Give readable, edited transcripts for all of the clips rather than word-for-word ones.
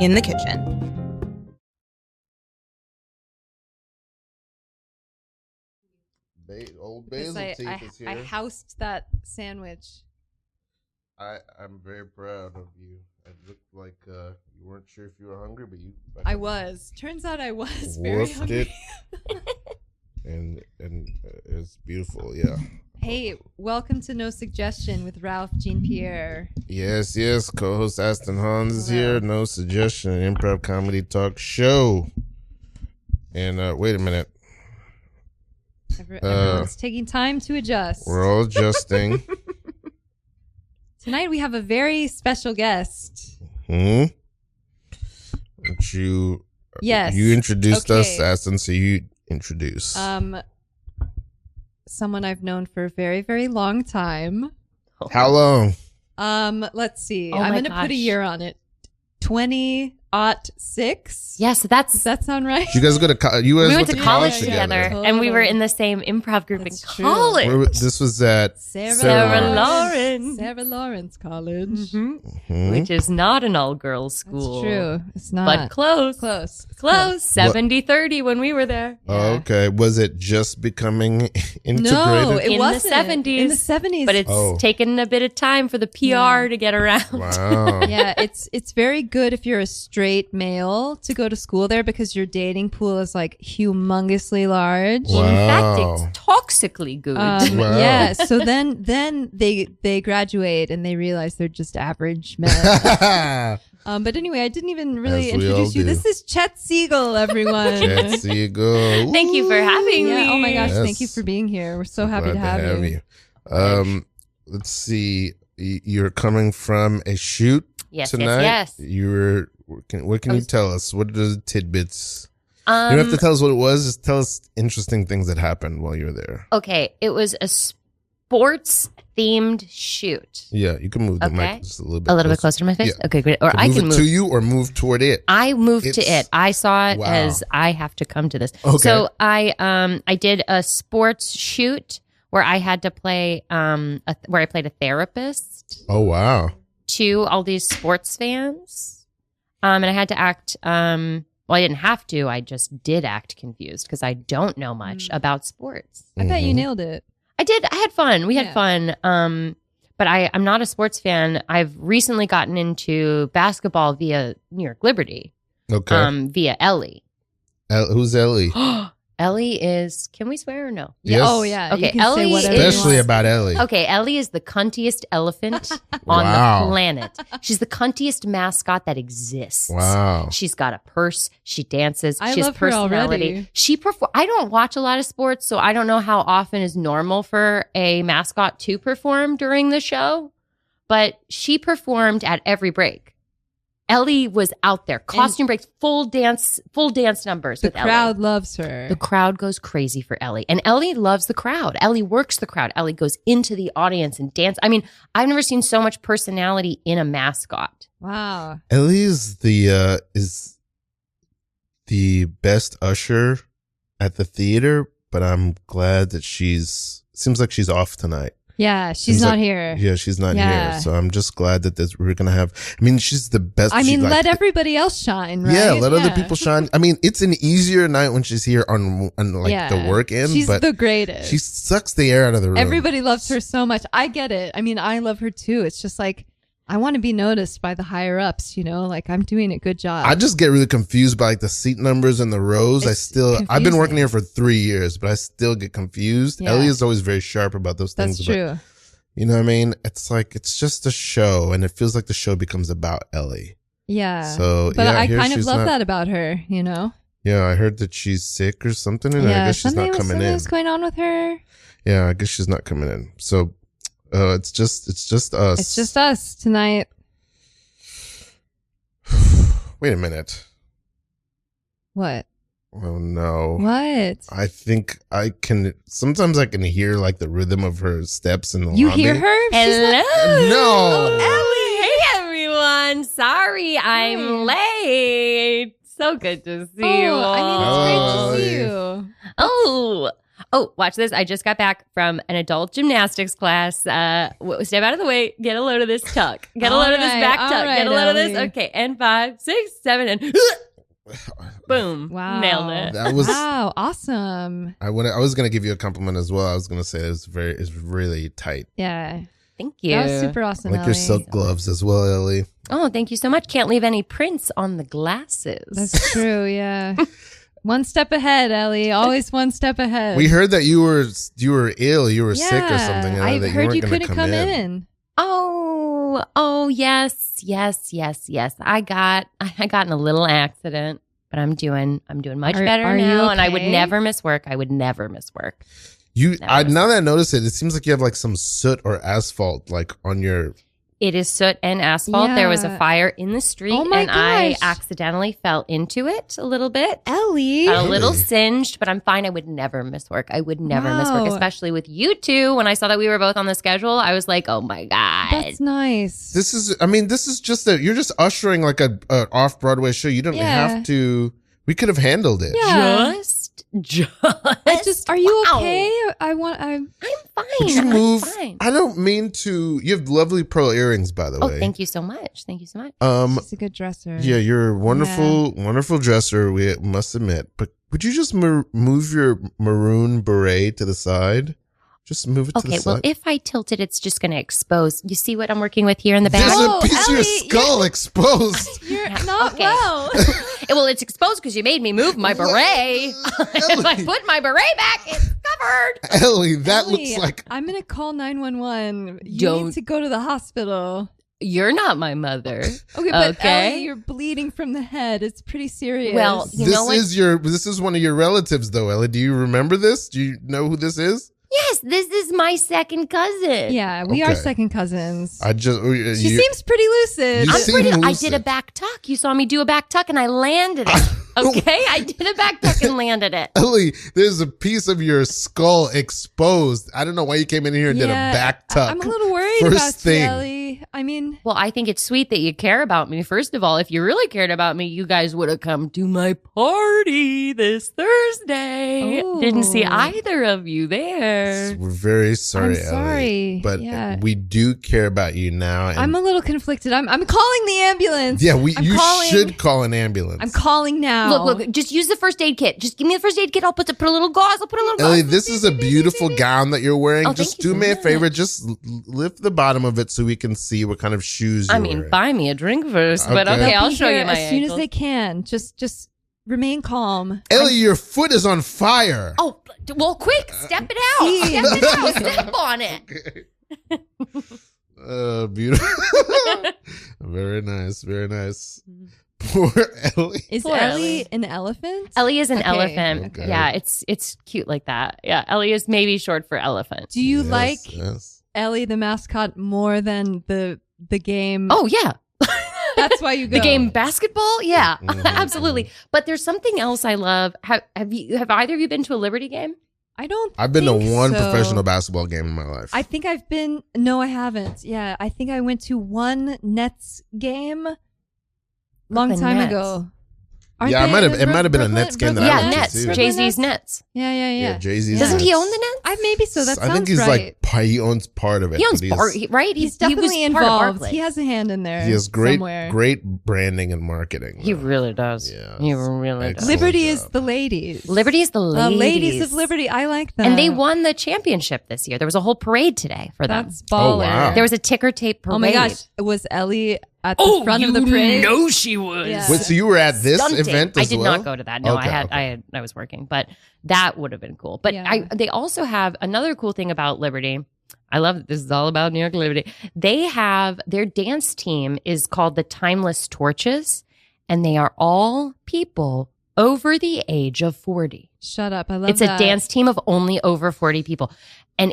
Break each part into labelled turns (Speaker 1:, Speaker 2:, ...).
Speaker 1: in the kitchen.
Speaker 2: Old Basil teeth is here.
Speaker 3: I housed that sandwich.
Speaker 2: I'm very proud of you. It looked like you weren't sure if you were hungry, but you.
Speaker 3: I was. Turns out I was very hungry.
Speaker 2: and it's beautiful, yeah.
Speaker 3: Hey, welcome to No Suggestion with Ralph Jean Pierre.
Speaker 2: Yes. Co-host Aston Hans is here. No Suggestion, improv comedy talk show. And wait a minute.
Speaker 3: Everyone's taking time to adjust.
Speaker 2: We're all adjusting.
Speaker 3: Tonight we have a very special guest.
Speaker 2: Don't you?
Speaker 3: Yes.
Speaker 2: You introduced us, Aston, so you introduce.
Speaker 3: Someone I've known for a very, very long time.
Speaker 2: How long?
Speaker 3: Let's see.
Speaker 4: Oh
Speaker 3: I'm
Speaker 4: my
Speaker 3: going to put a year on it. 2006.
Speaker 4: Yeah, so
Speaker 3: Does that sound right?
Speaker 2: Did you guys go to college? We
Speaker 4: went to college together,
Speaker 3: Totally.
Speaker 4: and we were in the same improv group
Speaker 3: That's
Speaker 4: in
Speaker 3: true.
Speaker 4: college.
Speaker 2: This was at
Speaker 4: Sarah Lawrence.
Speaker 3: Sarah Lawrence College.
Speaker 2: Mhm.
Speaker 4: Which is not an all-girls school.
Speaker 3: That's true. It's not.
Speaker 4: But close.
Speaker 3: Close.
Speaker 4: 70-30 when we were there.
Speaker 2: Oh, okay. Was it just becoming integrated?
Speaker 3: No, it
Speaker 4: In
Speaker 3: wasn't.
Speaker 4: the 70s.
Speaker 3: In the 70s.
Speaker 4: But it's taken a bit of time for the PR to get around.
Speaker 2: Wow.
Speaker 3: Yeah, it's very good if you're a straight male to go to school there because your dating pool is like humongously large.
Speaker 2: Wow.
Speaker 4: In fact, it's toxically good.
Speaker 2: Wow.
Speaker 3: Yeah, so then they graduate and they realize they're just average men. But anyway, I didn't even really
Speaker 2: As we all
Speaker 3: introduce you.
Speaker 2: do.
Speaker 3: This is Chet Siegel, everyone.
Speaker 2: Chet Siegel.
Speaker 4: Thank you for having
Speaker 3: Yeah,
Speaker 4: me.
Speaker 3: oh my gosh,
Speaker 2: Yes.
Speaker 3: thank you for being here. We're so happy
Speaker 2: Glad
Speaker 3: to have you.
Speaker 2: Let's see. You're coming from a shoot
Speaker 4: Yes,
Speaker 2: tonight.
Speaker 4: yes.
Speaker 2: What can you tell us? What are the tidbits? You don't have to tell us what it was. Just tell us interesting things that happened while you were there.
Speaker 4: Okay, it was a sports-themed shoot.
Speaker 2: Yeah, you can move the mic just a little bit.
Speaker 4: A little bit closer to my face?
Speaker 2: Yeah.
Speaker 4: Okay, great. Or
Speaker 2: So
Speaker 4: I
Speaker 2: move
Speaker 4: can
Speaker 2: it
Speaker 4: move
Speaker 2: to you or move toward it.
Speaker 4: I moved to
Speaker 2: It's-
Speaker 4: it. I saw it
Speaker 2: Wow.
Speaker 4: as I have to come to this.
Speaker 2: Okay.
Speaker 4: So I did a sports shoot where I had to play where I played a therapist
Speaker 2: Oh, wow.
Speaker 4: to all these sports fans. And I had to act well, I didn't have to. I just did act confused because I don't know much about sports.
Speaker 3: I bet you
Speaker 2: Mhm.
Speaker 3: nailed it.
Speaker 4: I did. I had fun. We had
Speaker 3: Yeah.
Speaker 4: fun. But I'm not a sports fan. I've recently gotten into basketball via New York Liberty.
Speaker 2: Okay.
Speaker 4: Via Ellie.
Speaker 2: Who's Ellie?
Speaker 4: Ellie is, can we swear or no?
Speaker 2: Yes.
Speaker 3: Oh, yeah.
Speaker 4: Okay,
Speaker 3: You can
Speaker 4: Ellie
Speaker 3: say whatever you
Speaker 2: Especially
Speaker 3: want.
Speaker 2: about Ellie.
Speaker 4: Okay, Ellie is the cuntiest elephant on
Speaker 2: Wow.
Speaker 4: the planet. She's the cuntiest mascot that exists.
Speaker 2: Wow.
Speaker 4: She's got a purse. She dances.
Speaker 3: I
Speaker 4: she has
Speaker 3: love her
Speaker 4: personality.
Speaker 3: already.
Speaker 4: I don't watch a lot of sports, so I don't know how often is normal for a mascot to perform during the show. But she performed at every break. Ellie was out there, costume breaks, full dance numbers.
Speaker 3: The
Speaker 4: with
Speaker 3: crowd
Speaker 4: Ellie.
Speaker 3: loves her.
Speaker 4: The crowd goes crazy for Ellie. And Ellie loves the crowd. Ellie works the crowd. Ellie goes into the audience and dance. I mean, I've never seen so much personality in a mascot.
Speaker 3: Wow.
Speaker 2: Ellie is the best usher at the theater, but I'm glad that seems like she's off tonight.
Speaker 3: Yeah, she's
Speaker 2: Seems
Speaker 3: not
Speaker 2: like-
Speaker 3: here.
Speaker 2: Yeah, she's not
Speaker 3: Yeah.
Speaker 2: here. So I'm just glad that we're going to have, I mean, she's the best.
Speaker 3: I mean,
Speaker 2: she's
Speaker 3: let
Speaker 2: like-
Speaker 3: everybody else shine, right?
Speaker 2: Yeah, let other people shine. I mean, it's an easier night when she's here on like the work end,
Speaker 3: She's
Speaker 2: but
Speaker 3: the greatest.
Speaker 2: she sucks the air out of the room.
Speaker 3: Everybody loves her so much. I get it. I mean, I love her too. It's just like, I want to be noticed by the higher ups, you know, like I'm doing a good job.
Speaker 2: I just get really confused by like the seat numbers and the rows.
Speaker 3: It's
Speaker 2: I've been working
Speaker 3: confusing.
Speaker 2: here for 3 years, but I still get confused.
Speaker 3: Yeah.
Speaker 2: Ellie is always very sharp about those things.
Speaker 3: That's
Speaker 2: but,
Speaker 3: true.
Speaker 2: you know what I mean? It's like, it's just a show and it feels like the show becomes about Ellie.
Speaker 3: Yeah.
Speaker 2: So,
Speaker 3: But
Speaker 2: yeah,
Speaker 3: I
Speaker 2: here
Speaker 3: kind of
Speaker 2: she's
Speaker 3: love
Speaker 2: not-
Speaker 3: that about her, you know?
Speaker 2: Yeah, I heard that she's sick or something and I guess she's not coming
Speaker 3: something
Speaker 2: in.
Speaker 3: was going on with her.
Speaker 2: Yeah, I guess she's not coming in. So, it's just us.
Speaker 3: It's just us tonight.
Speaker 2: Wait a minute.
Speaker 3: What?
Speaker 2: Oh no.
Speaker 3: What?
Speaker 2: I think sometimes I can hear like the rhythm of her steps in the
Speaker 3: You
Speaker 2: lobby.
Speaker 3: hear her? She's not-
Speaker 4: Hello.
Speaker 2: No.
Speaker 4: Ellie. Hey, everyone. Sorry, I'm late. So good to see you all.
Speaker 3: I mean, it's great to see
Speaker 2: Hi.
Speaker 3: you.
Speaker 4: Oh, Oh, watch this. I just got back from an adult gymnastics class. Step out of the way. Get a load of this tuck. Get a load of this back tuck. Get a load of this. Okay. And 5, 6, 7, and boom.
Speaker 3: Wow.
Speaker 4: Nailed it.
Speaker 2: That was
Speaker 3: Wow, awesome.
Speaker 2: I was gonna give you a compliment as well. I was gonna say it's really tight.
Speaker 3: Yeah.
Speaker 4: Thank you.
Speaker 3: That was super awesome.
Speaker 2: I like your
Speaker 3: Ellie.
Speaker 2: silk gloves as well, Ellie.
Speaker 4: Oh, thank you so much. Can't leave any prints on the glasses.
Speaker 3: That's true, yeah. One step ahead, Ellie. Always one step ahead.
Speaker 2: We heard that you were ill, you were sick or something. And
Speaker 3: I
Speaker 2: that
Speaker 3: heard you
Speaker 2: weren't gonna
Speaker 3: couldn't come in.
Speaker 4: Oh, yes. I got in a little accident, but I'm doing much better
Speaker 3: are you
Speaker 4: now, and I would
Speaker 3: okay?
Speaker 4: never miss work. I would never miss work.
Speaker 2: Now that I notice it seems like you have like some soot or asphalt like on your.
Speaker 4: It is soot and asphalt. There was a
Speaker 3: Yeah.
Speaker 4: fire in the street,
Speaker 3: Oh my
Speaker 4: and I
Speaker 3: gosh.
Speaker 4: accidentally fell into it a little bit.
Speaker 3: Ellie.
Speaker 4: Got a little
Speaker 2: Really?
Speaker 4: singed, but I'm fine. I would never miss work. I would never miss work,
Speaker 3: Wow.
Speaker 4: especially with you two. When I saw that we were both on the schedule, I was like, oh my God.
Speaker 3: That's nice.
Speaker 2: This is just you're just ushering like a off Broadway show. You don't
Speaker 3: Yeah.
Speaker 2: have to. We could have handled it.
Speaker 3: Yeah.
Speaker 4: Just
Speaker 3: Are you
Speaker 4: wow.
Speaker 3: okay?
Speaker 4: I'm
Speaker 3: I'm
Speaker 4: fine.
Speaker 2: Would you move?
Speaker 4: I'm fine.
Speaker 2: I don't mean to. You have lovely pearl earrings, by the
Speaker 4: Oh,
Speaker 2: way.
Speaker 4: thank you so much. Thank you so much.
Speaker 3: She's a good dresser.
Speaker 2: Yeah, you're a wonderful dresser. We must admit, but would you just move your maroon beret to the side? Just move it to the
Speaker 4: Okay,
Speaker 2: side.
Speaker 4: well, if I tilt it, it's just going to expose. You see what I'm working with here in the
Speaker 2: There's
Speaker 4: back?
Speaker 3: Oh,
Speaker 2: a piece of your
Speaker 3: Ellie,
Speaker 2: skull exposed.
Speaker 3: You're not
Speaker 4: Okay.
Speaker 3: well.
Speaker 4: Well, it's exposed because you made me move my beret. If I put my beret back, it's covered.
Speaker 2: Ellie, that
Speaker 3: Ellie,
Speaker 2: looks like.
Speaker 3: I'm gonna call 911. You
Speaker 4: Don't.
Speaker 3: need to go to the hospital.
Speaker 4: You're not my mother.
Speaker 3: Okay, but
Speaker 4: Okay.
Speaker 3: Ellie, you're bleeding from the head. It's pretty serious.
Speaker 4: Well, you know what?
Speaker 2: This is one of your relatives, though, Ellie. Do you remember this? Do you know who this is?
Speaker 4: Yes, this is my second cousin.
Speaker 3: yeah, we are
Speaker 2: Okay.
Speaker 3: second cousins.
Speaker 2: I just.
Speaker 3: She seems pretty lucid.
Speaker 2: You
Speaker 4: I'm
Speaker 2: seem
Speaker 4: pretty. I
Speaker 2: lucid.
Speaker 4: did a back tuck. You saw me do a back tuck, and I landed it. Okay, I did a back tuck and landed it.
Speaker 2: Ellie, there's a piece of your skull exposed. I don't know why you came in here and did a back tuck.
Speaker 3: I'm a little worried
Speaker 2: First
Speaker 3: about
Speaker 2: thing.
Speaker 3: you, Ellie. I mean,
Speaker 4: Well, I think it's sweet that you care about me. First of all, if you really cared about me, you guys would have come to my party this Thursday.
Speaker 3: Oh.
Speaker 4: Didn't see either of you there.
Speaker 2: We're very sorry,
Speaker 3: I'm
Speaker 2: Ellie.
Speaker 3: sorry.
Speaker 2: But
Speaker 3: Yeah.
Speaker 2: we do care about you now. And
Speaker 3: I'm a little conflicted. I'm calling the ambulance.
Speaker 2: yeah,
Speaker 3: I'm
Speaker 2: you
Speaker 3: calling-
Speaker 2: should call an ambulance.
Speaker 3: I'm calling now.
Speaker 4: Look, just use the first aid kit. Just give me the first aid kit. I'll put a little gauze. I'll put a little
Speaker 2: Ellie,
Speaker 4: gauze.
Speaker 2: this is a beautiful gown that you're wearing.
Speaker 4: Oh,
Speaker 2: Just
Speaker 4: thank you
Speaker 2: do
Speaker 4: so
Speaker 2: me a
Speaker 4: much.
Speaker 2: favor. Just lift the bottom of it so we can see what kind of shoes you're
Speaker 4: I mean,
Speaker 2: wearing.
Speaker 4: buy me a drink first. But
Speaker 2: Okay.
Speaker 4: okay,
Speaker 3: They'll
Speaker 4: I'll
Speaker 3: be
Speaker 4: show
Speaker 3: here
Speaker 4: you my
Speaker 3: as soon as
Speaker 4: ankles.
Speaker 3: they can. Just remain calm.
Speaker 2: Ellie, your foot is on fire.
Speaker 4: Oh, well, quick, step it out.
Speaker 3: See.
Speaker 4: Step it out. Step on it.
Speaker 2: Beautiful. Very nice. Very nice. Poor Ellie.
Speaker 3: Is
Speaker 4: Poor
Speaker 3: Ellie
Speaker 4: Ellie.
Speaker 3: an elephant?
Speaker 4: Ellie is an
Speaker 3: Okay,
Speaker 4: elephant.
Speaker 2: okay.
Speaker 4: Yeah, it's cute like that. Yeah, Ellie is maybe short for elephant.
Speaker 3: Do you
Speaker 2: Yes,
Speaker 3: like
Speaker 2: yes.
Speaker 3: Ellie the mascot more than the game?
Speaker 4: Oh yeah,
Speaker 3: that's why you go.
Speaker 4: the game basketball. Yeah,
Speaker 2: Mhm,
Speaker 4: absolutely. But there's something else I love. Have either of you been to a Liberty game?
Speaker 3: I don't.
Speaker 2: I've been to
Speaker 3: think
Speaker 2: one
Speaker 3: so.
Speaker 2: professional basketball game in my life.
Speaker 3: I think I've been. No, I haven't. Yeah, I think I went to one Nets game long
Speaker 4: Brooklyn
Speaker 3: time
Speaker 4: Nets.
Speaker 3: ago. Aren't
Speaker 2: Yeah,
Speaker 3: they
Speaker 2: it might have been a
Speaker 3: Brooklyn-
Speaker 2: Nets game that
Speaker 3: Brooklyn
Speaker 2: I
Speaker 4: Yeah,
Speaker 2: went to,
Speaker 4: Nets.
Speaker 2: too.
Speaker 3: Brooklyn
Speaker 4: Jay-Z's
Speaker 3: Nets?
Speaker 4: Nets.
Speaker 3: Yeah.
Speaker 2: Jay-Z's.
Speaker 4: Doesn't he
Speaker 2: Nets.
Speaker 4: own the Nets?
Speaker 3: Maybe so. That
Speaker 2: I
Speaker 3: sounds
Speaker 2: think he's
Speaker 3: right.
Speaker 2: he owns part of it.
Speaker 4: He owns
Speaker 2: but he's-
Speaker 4: right.
Speaker 3: He's
Speaker 4: he was
Speaker 3: definitely
Speaker 4: part of
Speaker 3: involved.
Speaker 4: Barclays.
Speaker 3: He has a hand in there.
Speaker 2: He has great
Speaker 3: somewhere.
Speaker 2: branding and marketing.
Speaker 4: He
Speaker 2: though.
Speaker 4: really does.
Speaker 2: Yeah.
Speaker 4: He really does.
Speaker 2: Excellent.
Speaker 3: Liberty is
Speaker 2: job.
Speaker 3: the ladies.
Speaker 4: Liberty is the ladies.
Speaker 3: Ladies of Liberty. I like that.
Speaker 4: And they won the championship this year. There was a whole parade today for them.
Speaker 3: That's baller.
Speaker 2: Oh, wow.
Speaker 4: There was a ticker tape parade.
Speaker 3: Oh my gosh, was Ellie at the front of the parade?
Speaker 4: know she was.
Speaker 3: Yeah.
Speaker 2: Wait, so you were at this
Speaker 4: Stunting.
Speaker 2: event as
Speaker 4: I did
Speaker 2: well?
Speaker 4: not go to that. No,
Speaker 2: Okay,
Speaker 4: I was working, but that would have been cool. But
Speaker 3: Yeah.
Speaker 4: they also have another cool thing about Liberty. I love that this is all about New York Liberty. They have their dance team is called the Timeless Torches, and they are all people over the age of 40.
Speaker 3: Shut up! I love
Speaker 4: It's
Speaker 3: that.
Speaker 4: a dance team of only over 40 people, and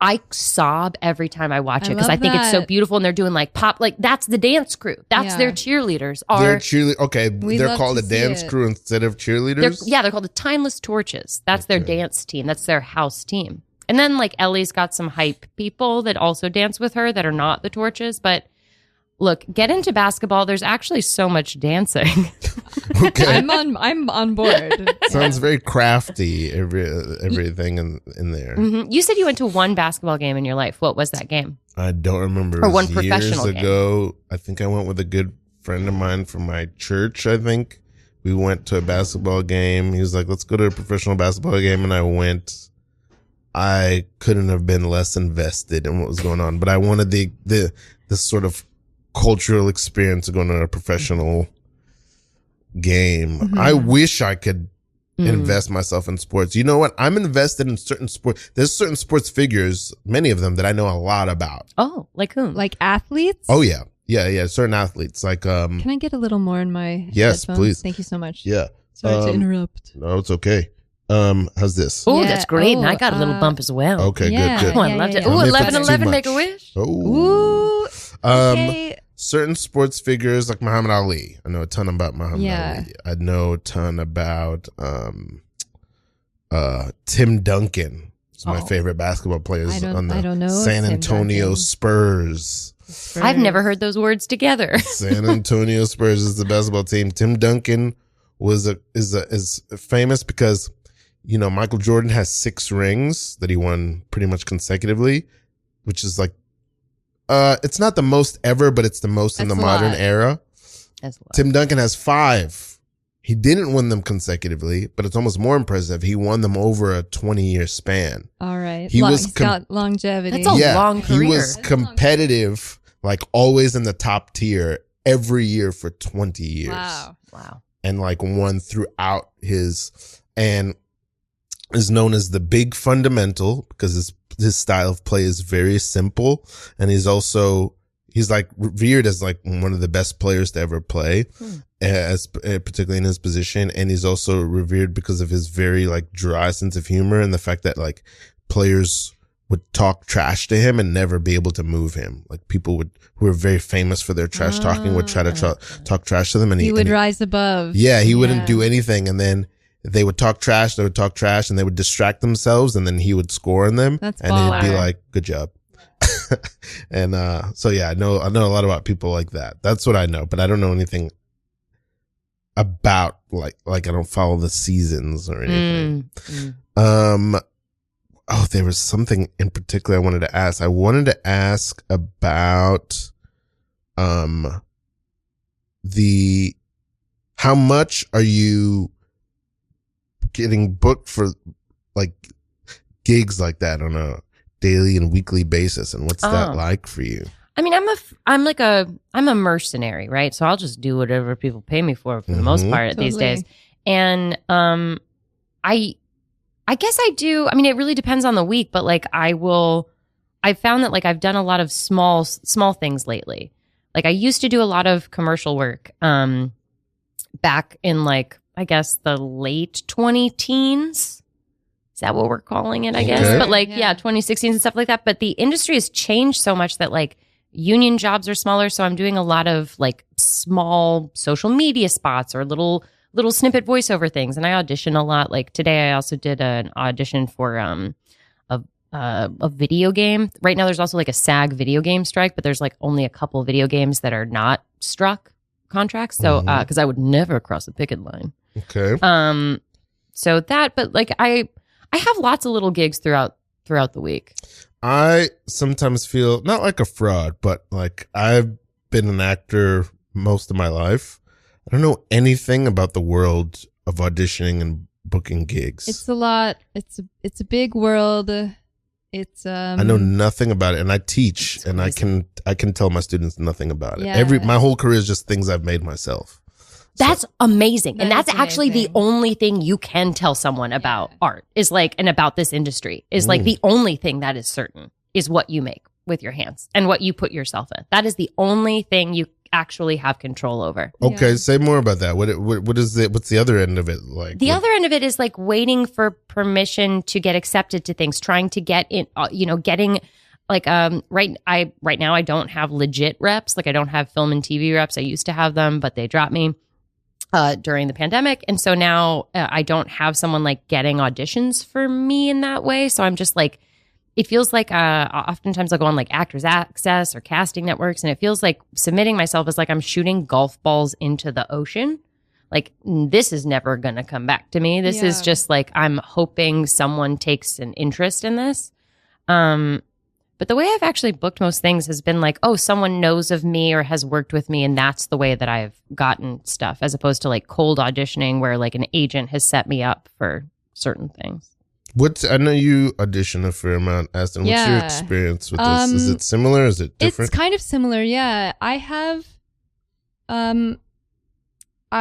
Speaker 4: I sob every time I watch
Speaker 3: I
Speaker 4: it because I
Speaker 3: love
Speaker 4: think it's so
Speaker 3: that.
Speaker 4: beautiful, and they're doing like pop, like that's the dance crew. That's
Speaker 3: Yeah.
Speaker 4: their cheerleaders.
Speaker 2: They're
Speaker 4: Are
Speaker 2: cheerleaders. Okay,
Speaker 3: We
Speaker 2: they're
Speaker 3: love
Speaker 2: called
Speaker 3: to
Speaker 2: a
Speaker 3: see
Speaker 2: dance
Speaker 3: it.
Speaker 2: crew instead of cheerleaders.
Speaker 4: they're called the Timeless Torches. That's their
Speaker 2: Okay.
Speaker 4: dance team. That's their house team. And then like Ellie's got some hype people that also dance with her that are not the Torches, but Look, get into basketball. There's actually so much dancing.
Speaker 2: Okay.
Speaker 3: I'm on board.
Speaker 2: Sounds very crafty, everything in there.
Speaker 4: Mm-hmm. You said you went to one basketball game in your life. What was that game?
Speaker 2: I don't remember.
Speaker 4: Or
Speaker 2: It was
Speaker 4: one professional
Speaker 2: years ago. I think I went with a good friend of mine from my church, I think. We went to a basketball game. He was like, let's go to a professional basketball game. And I went. I couldn't have been less invested in what was going on. But I wanted the sort of cultural experience of going to a professional game.
Speaker 3: Mm-hmm.
Speaker 2: I wish I could invest myself in sports. You know what? I'm invested in certain sports. There's certain sports figures, many of them that I know a lot about.
Speaker 4: Oh, like whom?
Speaker 3: Like athletes?
Speaker 2: Oh yeah. Yeah. Certain athletes like,
Speaker 3: Can I get a little more in my
Speaker 2: yes,
Speaker 3: headphones?
Speaker 2: please.
Speaker 3: Thank you so much.
Speaker 2: Yeah.
Speaker 3: Sorry to interrupt.
Speaker 2: No, it's okay. How's this?
Speaker 4: Oh,
Speaker 3: Yeah.
Speaker 4: that's great. And I
Speaker 3: Oh,
Speaker 4: got a little bump as well.
Speaker 2: Okay,
Speaker 3: yeah.
Speaker 2: good.
Speaker 4: Oh, I loved it.
Speaker 3: yeah.
Speaker 4: Oh,
Speaker 2: If it's
Speaker 4: 11-11
Speaker 2: too
Speaker 4: make a
Speaker 2: much.
Speaker 4: wish.
Speaker 2: Oh.
Speaker 3: Ooh. Okay.
Speaker 2: Certain sports figures like Muhammad Ali. I know a ton about Muhammad
Speaker 3: Yeah.
Speaker 2: Ali. I know a ton about Tim Duncan. He's my favorite basketball players on
Speaker 3: I don't
Speaker 2: the
Speaker 3: know
Speaker 2: San
Speaker 3: Tim
Speaker 2: Antonio
Speaker 3: Duncan.
Speaker 2: Spurs.
Speaker 4: I've never heard those words together.
Speaker 2: San Antonio Spurs is the basketball team. Tim Duncan is famous because, you know, Michael Jordan has 6 rings that he won pretty much consecutively, which is like, it's not the most ever, but it's the most in
Speaker 3: That's
Speaker 2: the
Speaker 3: a
Speaker 2: modern
Speaker 3: lot.
Speaker 2: era.
Speaker 4: That's a lot.
Speaker 2: Tim Duncan has 5. He didn't win them consecutively, but it's almost more impressive. He won them over a 20-year span.
Speaker 3: All right.
Speaker 2: He was
Speaker 3: He's got longevity.
Speaker 4: That's a long
Speaker 2: He
Speaker 4: career.
Speaker 2: was competitive, like always in the top tier every year for 20 years.
Speaker 4: Wow.
Speaker 2: And like won throughout and is known as the big fundamental because his style of play is very simple. And he's like revered as like one of the best players to ever play, particularly in his position. And he's also revered because of his very like dry sense of humor and the fact that like players would talk trash to him and never be able to move him. Like people who are very famous for their trash talking would try to talk trash to them. And
Speaker 3: he would rise above.
Speaker 2: Yeah, he wouldn't do anything. And then they would talk trash, and they would distract themselves, and then he would score on them.
Speaker 3: That's
Speaker 2: and he'd be
Speaker 4: baller.
Speaker 2: like, good job. And so yeah, I know a lot about people like that. That's what I know, but I don't know anything about like I don't follow the seasons or anything. Oh, there was something in particular I wanted to ask. I wanted to ask about how much are you getting booked for like gigs like that on a daily and weekly basis, and what's that like for you?
Speaker 4: I mean, I'm a mercenary, right? So I'll just do whatever people pay me for the most part these days. And I guess I do. I mean, it really depends on the week, but like I've found that like I've done a lot of small things lately. Like I used to do a lot of commercial work back in like, I guess the late 20-teens. Is that what we're calling it, I guess?
Speaker 2: Okay.
Speaker 4: But like,
Speaker 3: Yeah.
Speaker 4: 2016 and stuff like that. But the industry has changed so much that like union jobs are smaller. So I'm doing a lot of like small social media spots or little snippet voiceover things. And I audition a lot. Like today I also did an audition for a video game. Right now there's also like a SAG video game strike, but there's like only a couple video games that are not struck contracts. So, cause I would never cross the picket line.
Speaker 2: Okay.
Speaker 4: So that, but like I have lots of little gigs throughout the week.
Speaker 2: I sometimes feel not like a fraud, but like I've been an actor most of my life. I don't know anything about the world of auditioning and booking gigs.
Speaker 3: It's a lot. It's a big world. It's
Speaker 2: I know nothing about it, and I teach,
Speaker 4: It's
Speaker 2: and I
Speaker 4: crazy.
Speaker 2: can tell my students nothing about it.
Speaker 3: Yeah.
Speaker 2: My whole career is just things I've made myself.
Speaker 4: That's amazing. And
Speaker 3: That
Speaker 4: that's
Speaker 3: is
Speaker 4: actually the
Speaker 3: amazing.
Speaker 4: only thing you can tell someone about art is like, and about this industry is like the only thing that is certain is what you make with your hands and what you put yourself in. That is the only thing you actually have control over.
Speaker 2: Okay,
Speaker 3: Yeah.
Speaker 2: say more about that. What is it? What's the other end of it like?
Speaker 4: The other end of it is like waiting for permission to get accepted to things, trying to get in, getting like, right now I don't have legit reps. Like I don't have film and TV reps. I used to have them, but they dropped me during the pandemic. And so now I don't have someone like getting auditions for me in that way. So I'm just like it feels like oftentimes I'll go on like Actors Access or casting networks, and it feels like submitting myself is like I'm shooting golf balls into the ocean. Like, this is never going to come back to me. This is just like, I'm hoping someone takes an interest in this. But the way I've actually booked most things has been like, oh, someone knows of me or has worked with me, and that's the way that I've gotten stuff, as opposed to like cold auditioning where like an agent has set me up for certain things.
Speaker 2: I know you audition a fair amount, Aston. What's your experience with this? Is it similar? Is it different?
Speaker 3: It's kind of similar, yeah. I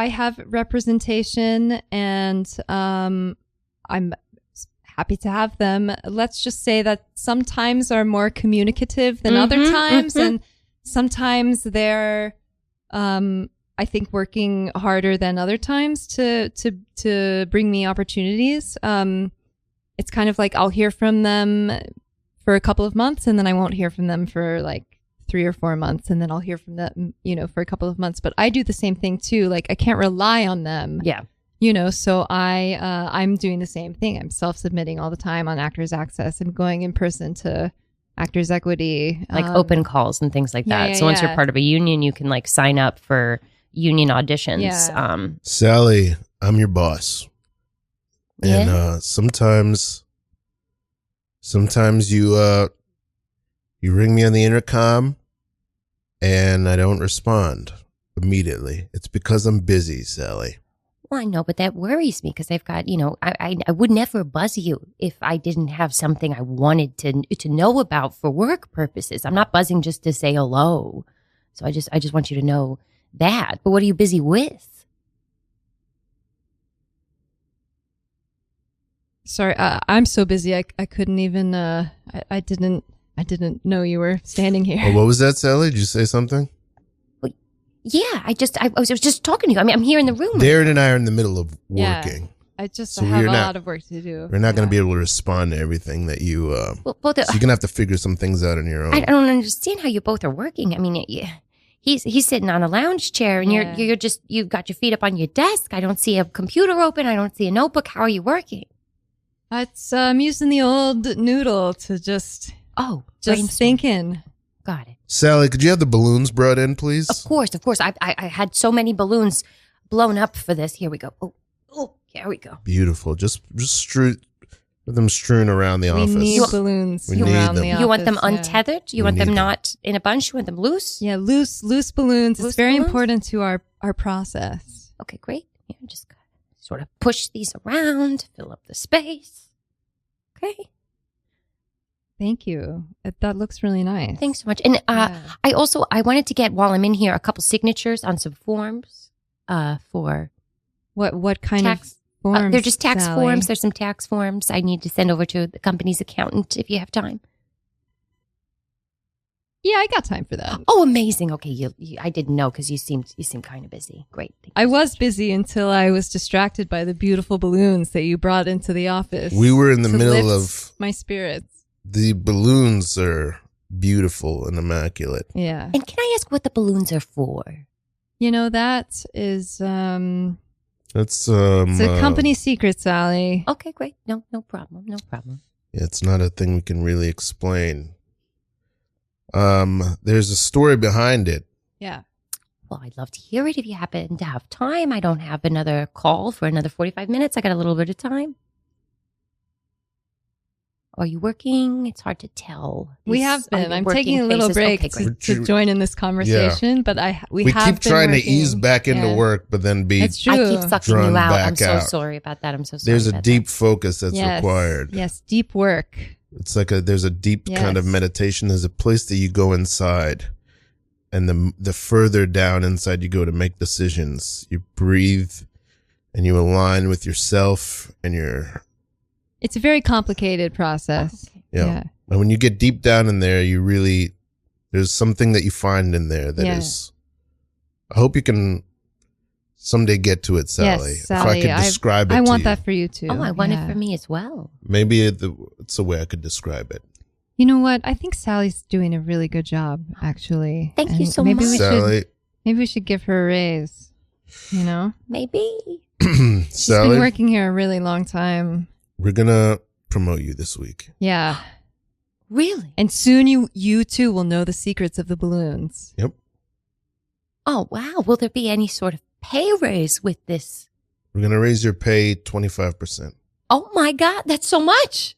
Speaker 3: have representation, and I'm happy to have them. Let's just say that sometimes are more communicative than other times, and sometimes they're, I think, working harder than other times to bring me opportunities. It's kind of like I'll hear from them for a couple of months, and then I won't hear from them for like 3 or 4 months, and then I'll hear from them, for a couple of months. But I do the same thing too. Like, I can't rely on them.
Speaker 4: Yeah.
Speaker 3: So I'm doing the same thing. I'm self-submitting all the time on Actors Access. I'm going in person to Actors Equity.
Speaker 4: Like open calls and things like that. So once you're part of a union, you can like sign up for union auditions.
Speaker 3: Yeah.
Speaker 2: Sally, I'm your boss. And sometimes you ring me on the intercom and I don't respond immediately. It's because I'm busy, Sally.
Speaker 4: Well, I know, but that worries me because I've got, I would never buzz you if I didn't have something I wanted to know about for work purposes. I'm not buzzing just to say hello. So I just want you to know that. But what are you busy with?
Speaker 3: Sorry, I'm so busy. I couldn't even. I didn't know you were standing here.
Speaker 2: Oh, what was that, Sally? Did you say something?
Speaker 4: Well, yeah, I was just talking to you. I mean, I'm here in the room.
Speaker 2: Darren and I are in the middle of working.
Speaker 3: I have a lot of work to do.
Speaker 2: We're not going to be able to respond to everything that you. So you're going to have to figure some things out on your own.
Speaker 4: I don't understand how you both are working. I mean, he's sitting on a lounge chair, and you've got your feet up on your desk. I don't see a computer open. I don't see a notebook. How are you working?
Speaker 3: I'm using the old noodle to just thinking.
Speaker 4: Got it.
Speaker 2: Sally, could you have the balloons brought in, please?
Speaker 4: Of course. I had so many balloons blown up for this. Here we go. Oh, here we go.
Speaker 2: Beautiful. Just them strewn around the office.
Speaker 3: We need balloons
Speaker 2: around
Speaker 3: the office.
Speaker 4: You want them untethered? You want them not in a bunch? You want them loose?
Speaker 3: Yeah, loose balloons. It's very important to our process.
Speaker 4: Okay, great. Yeah, just sort of push these around, fill up the space. Okay.
Speaker 3: Thank you. That looks really nice.
Speaker 4: Thanks so much. And I wanted to get, while I'm in here, a couple signatures on some forms for
Speaker 3: what kind
Speaker 4: tax,
Speaker 3: of forms?
Speaker 4: They're just tax
Speaker 3: Sally?
Speaker 4: forms. There's some tax forms I need to send over to the company's accountant if you have time.
Speaker 3: Yeah, I got time for that.
Speaker 4: Oh, amazing. Okay, I didn't know because you seemed kind of busy. Great.
Speaker 3: I was busy until I was distracted by the beautiful balloons that you brought into the office.
Speaker 2: We were in the middle of
Speaker 3: my spirits.
Speaker 2: The balloons are beautiful and immaculate.
Speaker 3: Yeah.
Speaker 4: And can I ask what the balloons are for?
Speaker 3: That is
Speaker 2: it's
Speaker 3: a company secret, Sally.
Speaker 4: Okay, great. No problem.
Speaker 2: Yeah, it's not a thing we can really explain. There's a story behind it.
Speaker 3: Yeah.
Speaker 4: Well, I'd love to hear it if you happen to have time. I don't have another call for another 45 minutes. I got a little bit of time. Are you working? It's hard to tell.
Speaker 3: We have been. I'm taking a little break to join in this conversation, but we have
Speaker 2: keep trying
Speaker 3: working.
Speaker 2: to ease back into work, but then
Speaker 3: It's true.
Speaker 4: I keep sucking you out. I'm so
Speaker 2: out.
Speaker 4: sorry about that. I'm so sorry.
Speaker 2: There's a deep focus that's required.
Speaker 3: Yes, deep work.
Speaker 2: It's like there's a deep kind of meditation. There's a place that you go inside, and the further down inside you go to make decisions, you breathe and you align with yourself and your.
Speaker 3: It's a very complicated process.
Speaker 2: Yeah. And when you get deep down in there, there's something that you find in there that is, I hope you can someday get to it, Sally.
Speaker 3: Yes, Sally.
Speaker 2: If I could describe it
Speaker 3: I
Speaker 2: to
Speaker 3: want
Speaker 2: you.
Speaker 3: that for you too.
Speaker 4: Oh, I want it for me as well.
Speaker 2: Maybe it's a way I could describe it.
Speaker 3: You know what? I think Sally's doing a really good job, actually.
Speaker 4: Thank you so much.
Speaker 2: Sally.
Speaker 3: Maybe we should give her a raise,
Speaker 4: Maybe.
Speaker 3: She's
Speaker 2: Sally,
Speaker 3: been working here a really long time.
Speaker 2: we're going to promote you this week.
Speaker 3: Yeah.
Speaker 4: Really?
Speaker 3: And soon you too will know the secrets of the balloons.
Speaker 2: Yep.
Speaker 4: Oh, wow. Will there be any sort of pay raise with this?
Speaker 2: We're going to raise your pay 25%.
Speaker 4: Oh, my God. That's so much.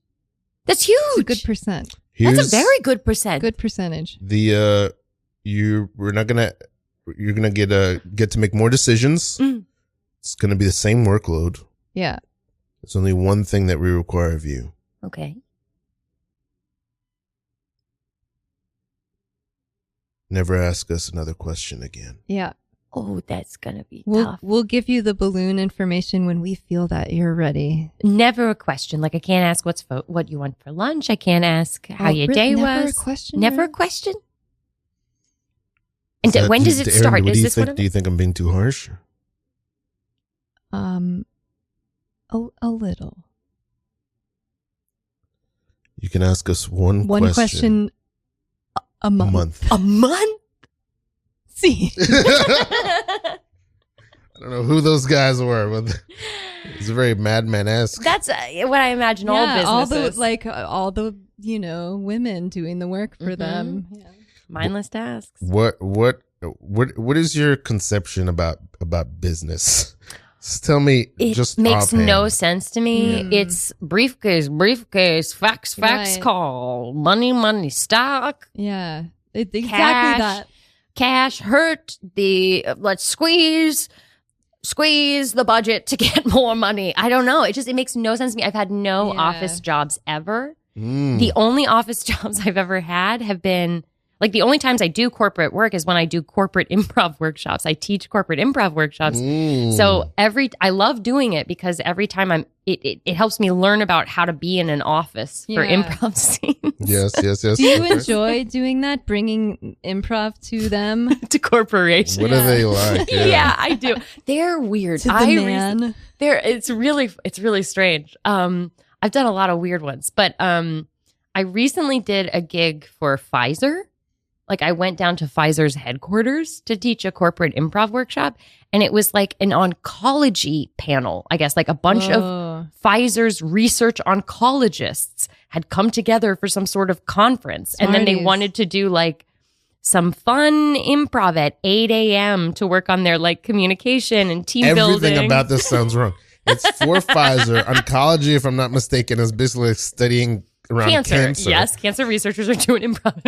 Speaker 4: That's huge.
Speaker 3: It's a good percent.
Speaker 4: That's a very good percent.
Speaker 3: Good percentage.
Speaker 2: You're gonna get to make more decisions. It's gonna be the same workload.
Speaker 3: Yeah.
Speaker 2: There's only one thing that we require of you.
Speaker 4: Okay.
Speaker 2: Never ask us another question again.
Speaker 3: Yeah.
Speaker 4: Oh, that's going to be tough.
Speaker 3: We'll give you the balloon information when we feel that you're ready.
Speaker 4: Never a question. Like I can't ask what you want for lunch. I can't ask how your day
Speaker 3: never
Speaker 4: was.
Speaker 3: A question,
Speaker 4: never
Speaker 3: really?
Speaker 4: a question. And when does it start?
Speaker 2: Aaron,
Speaker 4: Is this one of
Speaker 2: do you think I'm being too harsh?
Speaker 3: A little.
Speaker 2: You can ask us one
Speaker 3: question a month.
Speaker 4: A month?
Speaker 3: See.
Speaker 2: I don't know who those guys were, but it's very madman-esque.
Speaker 4: That's what I imagine all businesses.
Speaker 3: all the women doing the work for them. Yeah.
Speaker 4: Mindless tasks.
Speaker 2: What is your conception about business? Just tell me.
Speaker 4: It
Speaker 2: just
Speaker 4: makes
Speaker 2: offhand.
Speaker 4: no sense to me. It's briefcase, fax,
Speaker 3: Right.
Speaker 4: call, money, stock.
Speaker 3: Yeah. Exactly
Speaker 4: Cash.
Speaker 3: that.
Speaker 4: Cash hurt let's squeeze the budget to get more money. I don't know. It makes no sense to me. I've had no office jobs ever. The only office jobs I've ever had have been like the only times I do corporate work is when I do corporate improv workshops. I teach corporate improv workshops. So I love doing it because every time it helps me learn about how to be in an office for improv scenes.
Speaker 2: Yes.
Speaker 3: Do you enjoy doing that? Bringing improv to them?
Speaker 4: To corporations.
Speaker 2: What are they like?
Speaker 4: Yeah, I do. They're weird.
Speaker 3: To the man.
Speaker 4: It's really strange. I've done a lot of weird ones, but I recently did a gig for Pfizer. Like I went down to Pfizer's headquarters to teach a corporate improv workshop, and it was like an oncology panel. I guess like a bunch of Pfizer's research oncologists had come together for some sort of conference, and then they wanted to do like some fun improv at 8 a.m. to work on their like communication and team building.
Speaker 2: Everything about this sounds wrong. It's for Pfizer. Oncology, if I'm not mistaken, is basically studying around cancer.
Speaker 4: Yes, cancer researchers are doing improv.